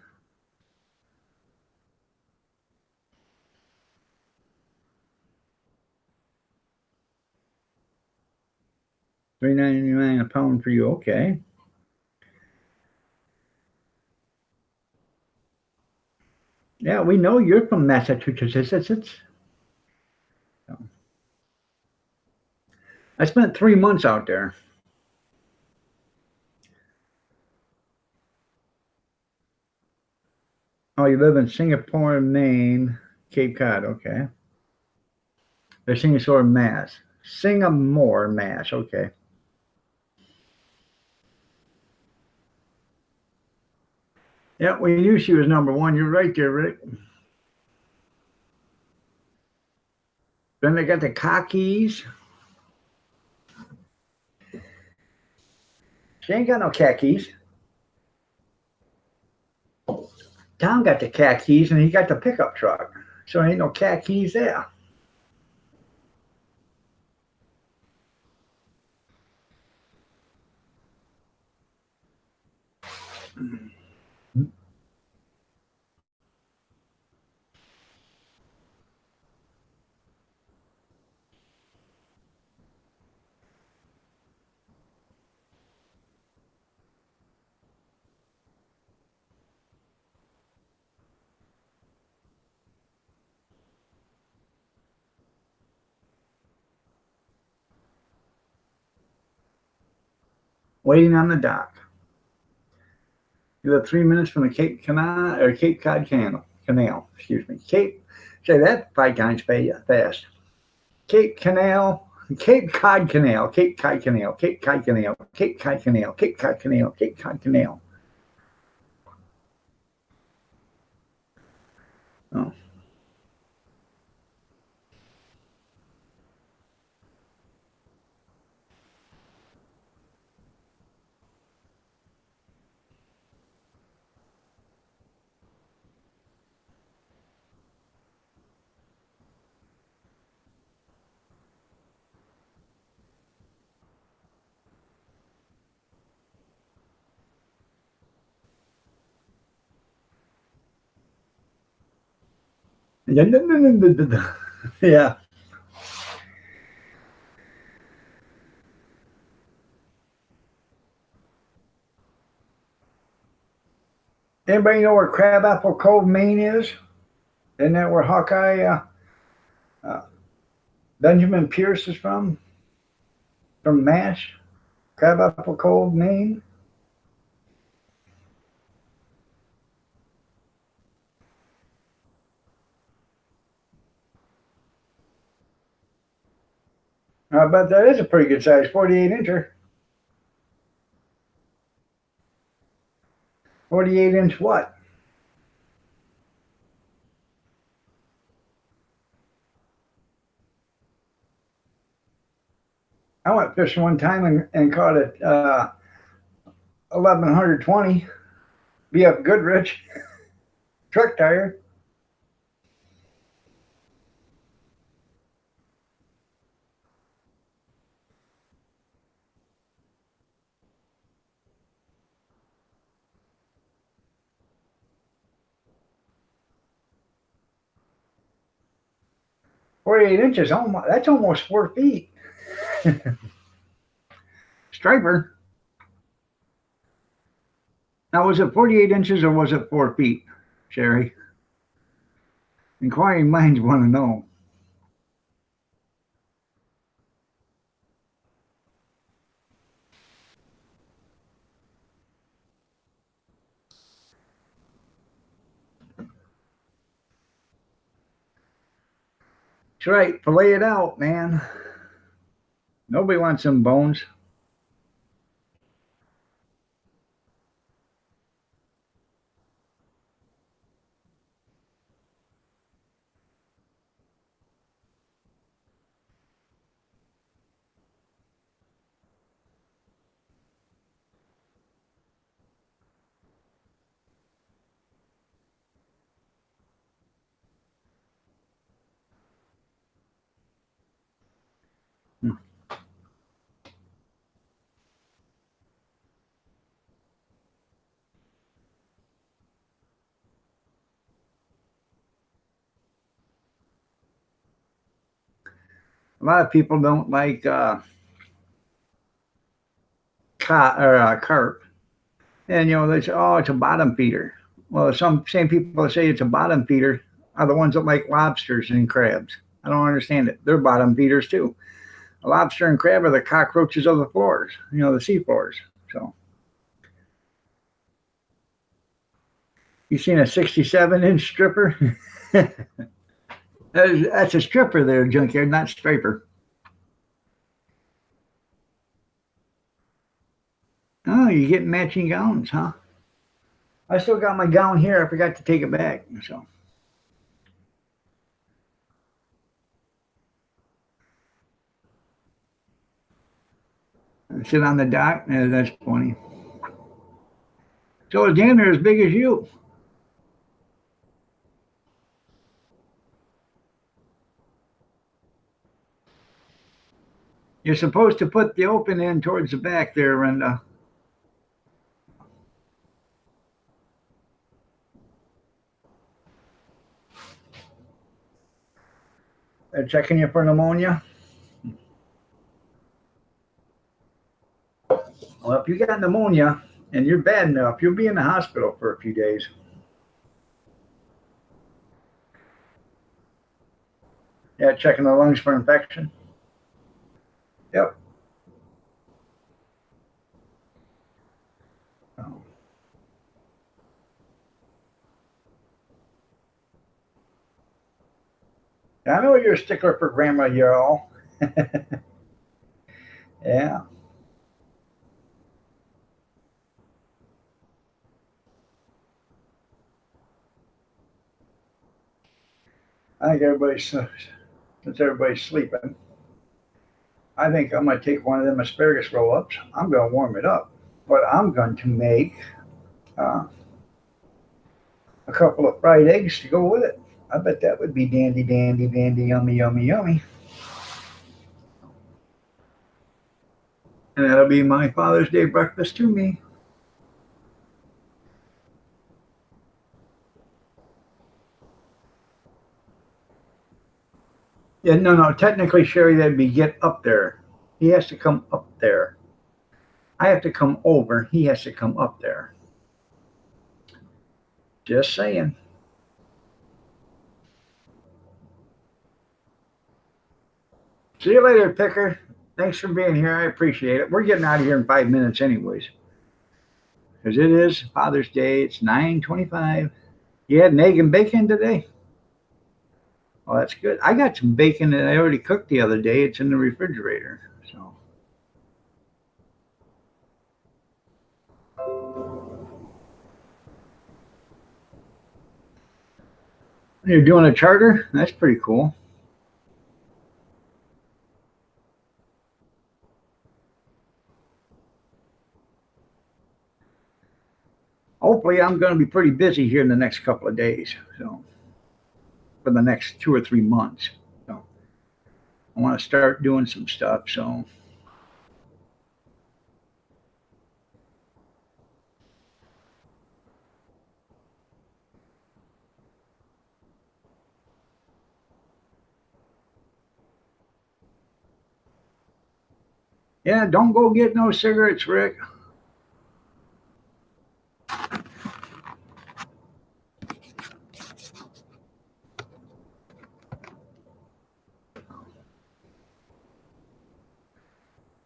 $3.99 a pound for you. Okay. Yeah, we know you're from Massachusetts. I spent 3 months out there. Oh, you live in Singapore, Maine, Cape Cod. Okay. Or Singapore, Mass. Singapore, Mass. Okay. Yeah, we knew she was number 1. You're right there, Rick. Then they got the khakis. She ain't got no khakis. Tom got the cat keys and he got the pickup truck. So ain't no cat keys there. Waiting on the dock. You live 3 minutes from the Cape Canal or Cape Cod Canal. Excuse me. Say that 5 times fast. Cape Canal, Cape Cod Canal, Cape Cod Canal, Cape Cod Canal, Cape Cod Canal, Cape Cod Canal, Cape Cod Canal. Oh. Yeah. Anybody know where Crabapple Cove, Maine is? Isn't that where Hawkeye uh, Benjamin Pierce is from? From MASH? Crabapple Cove, Maine? I bet that is a pretty good size, 48 incher. 48 inch what? I went fishing one time and caught it 1120 BF Goodrich truck tire. Forty-eight inches, that's almost 4 feet. Striper. Now, was it 48 inches or was it 4 feet, Sherry? Inquiring minds want to know. That's right. Fillet it out, man. Nobody wants some bones. A lot of people don't like carp, and they say, "Oh, it's a bottom feeder." Well, some same people that say it's a bottom feeder are the ones that like lobsters and crabs. I don't understand it. They're bottom feeders too. A lobster and crab are the cockroaches of the floors, the sea floors. So, you seen a 67-inch stripper? That's a stripper there, junkyard, not striper. Oh, you get matching gowns, huh? I still got my gown here. I forgot to take it back. So I sit on the dock. That's funny. So is Danner as big as you? You're supposed to put the open end towards the back there, Brenda. They're checking you for pneumonia. Well, if you got pneumonia and you're bad enough, you'll be in the hospital for a few days. Yeah, checking the lungs for infection. Yep. Oh. I know you're a stickler for grandma, y'all. Yeah. I think since everybody's sleeping, I think I'm going to take one of them asparagus roll-ups. I'm going to warm it up, but I'm going to make a couple of fried eggs to go with it. I bet that would be dandy, dandy, dandy, yummy, yummy, yummy. And that'll be my Father's Day breakfast to me. Yeah, no. Technically, Sherry, that'd be get up there. He has to come up there. I have to come over. He has to come up there. Just saying. See you later, Picker. Thanks for being here. I appreciate it. We're getting out of here in 5 minutes anyways. Because it is Father's Day. It's 9:25. You had an egg and bacon today? Well, that's good. I got some bacon that I already cooked the other day. It's in the refrigerator. So. You're doing a charter? That's pretty cool. Hopefully, I'm going to be pretty busy here in the next couple of days. So, for the next 2 or 3 months. So, I want to start doing some stuff. So, yeah, don't go get no cigarettes, Rick.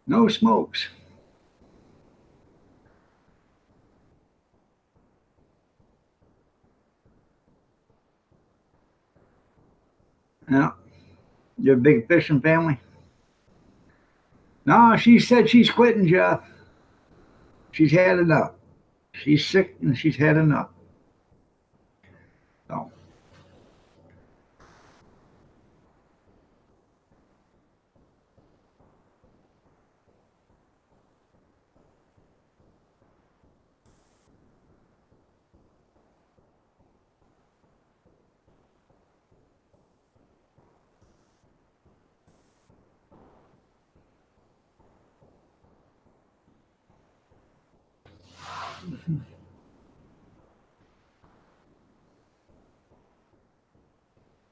No smokes. Yeah. You're a big fishing family? No, she said she's quitting, Jeff. She's had enough. She's sick and she's had enough. So.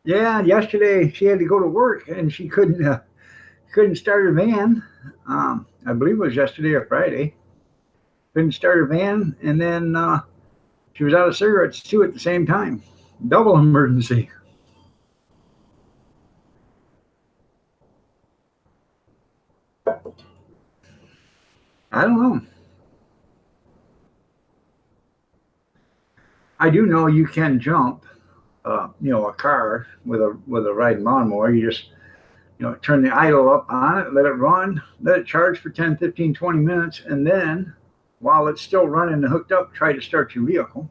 Yeah, yesterday she had to go to work and she couldn't start her van. I believe it was yesterday or Friday. Couldn't start her van, and then she was out of cigarettes too at the same time. Double emergency. I don't know. I do know you can jump, a car with a riding lawnmower. You just turn the idle up on it, let it run, let it charge for 10, 15, 20 minutes, and then while it's still running and hooked up, try to start your vehicle.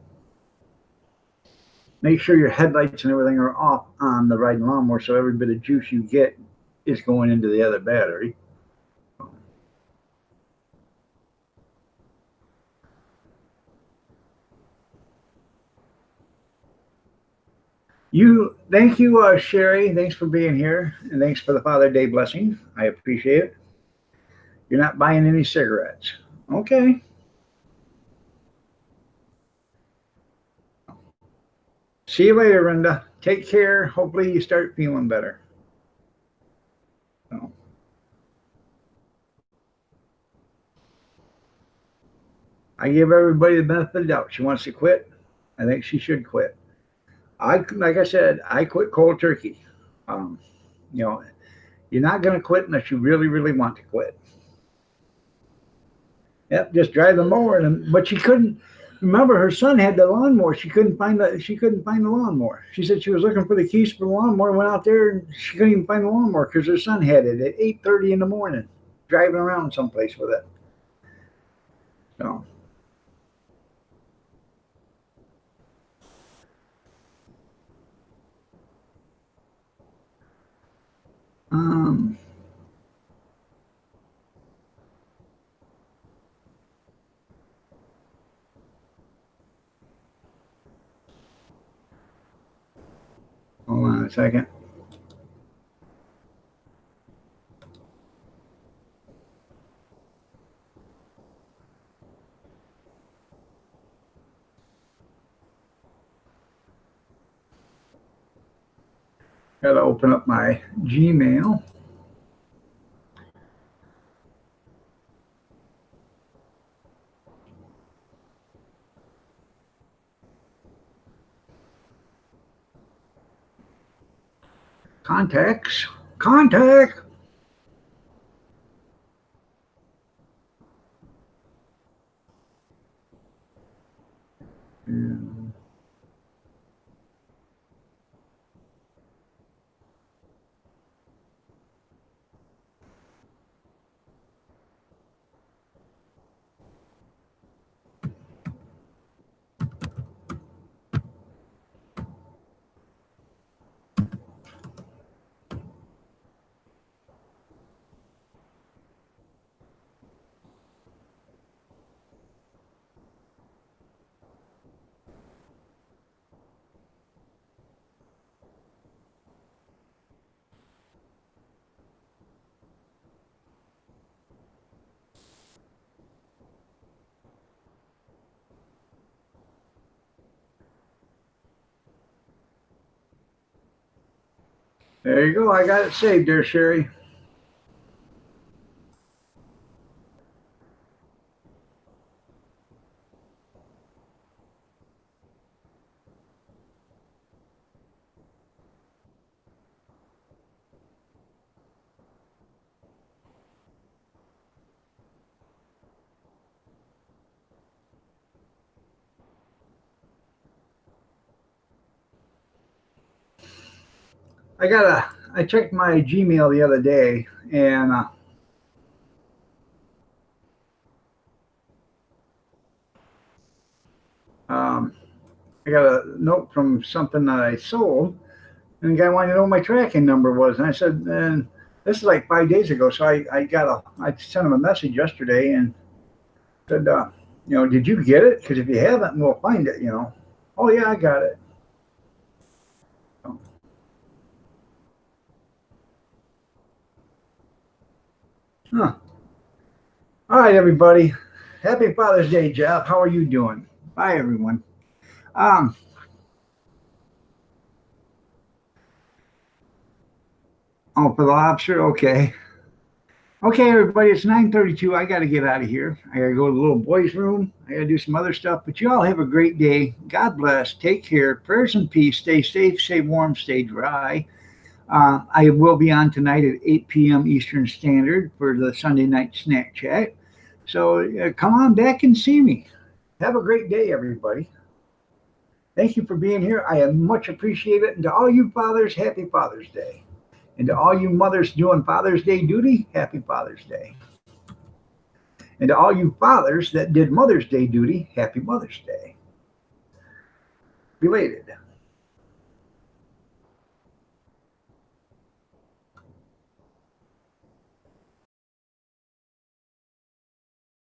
Make sure your headlights and everything are off on the riding lawnmower so every bit of juice you get is going into the other battery. Thank you, Sherry. Thanks for being here, and thanks for the Father's Day blessing. I appreciate it. You're not buying any cigarettes. Okay. See you later, Linda. Take care. Hopefully you start feeling better. So. I give everybody the benefit of the doubt. She wants to quit. I think she should quit. Like I said, I quit cold turkey. Um, you know, you're not going to quit unless you really, really want to quit. Yep, just drive the mower, but she couldn't. Remember, her son had the lawnmower. She couldn't find the lawnmower. She said she was looking for the keys for the lawnmower. Went out there and she couldn't even find the lawnmower because her son had it at 8:30 in the morning, driving around someplace with it. So. Um. Hold on a second. Got to open up my Gmail. Contacts. Contact. Yeah. There you go. I got it saved there, Sherry. I checked my Gmail the other day, and I got a note from something that I sold, and the guy wanted to know what my tracking number was, and I said, and this is like 5 days ago, so I sent him a message yesterday and said, did you get it? Because if you haven't, we'll find it. Oh yeah, I got it. Huh. All right, everybody. Happy Father's Day, Jeff. How are you doing? Bye, everyone. Um, oh, for the lobster? Okay. Okay, everybody, it's 9:32. I got to get out of here. I got to go to the little boy's room. I got to do some other stuff. But you all have a great day. God bless. Take care. Prayers and peace. Stay safe, stay warm, stay dry. I will be on tonight at 8 p.m. Eastern Standard for the Sunday night snack chat. So come on back and see me. Have a great day, everybody. Thank you for being here. I much appreciate it. And to all you fathers, happy Father's Day. And to all you mothers doing Father's Day duty, happy Father's Day. And to all you fathers that did Mother's Day duty, happy Mother's Day. Belated.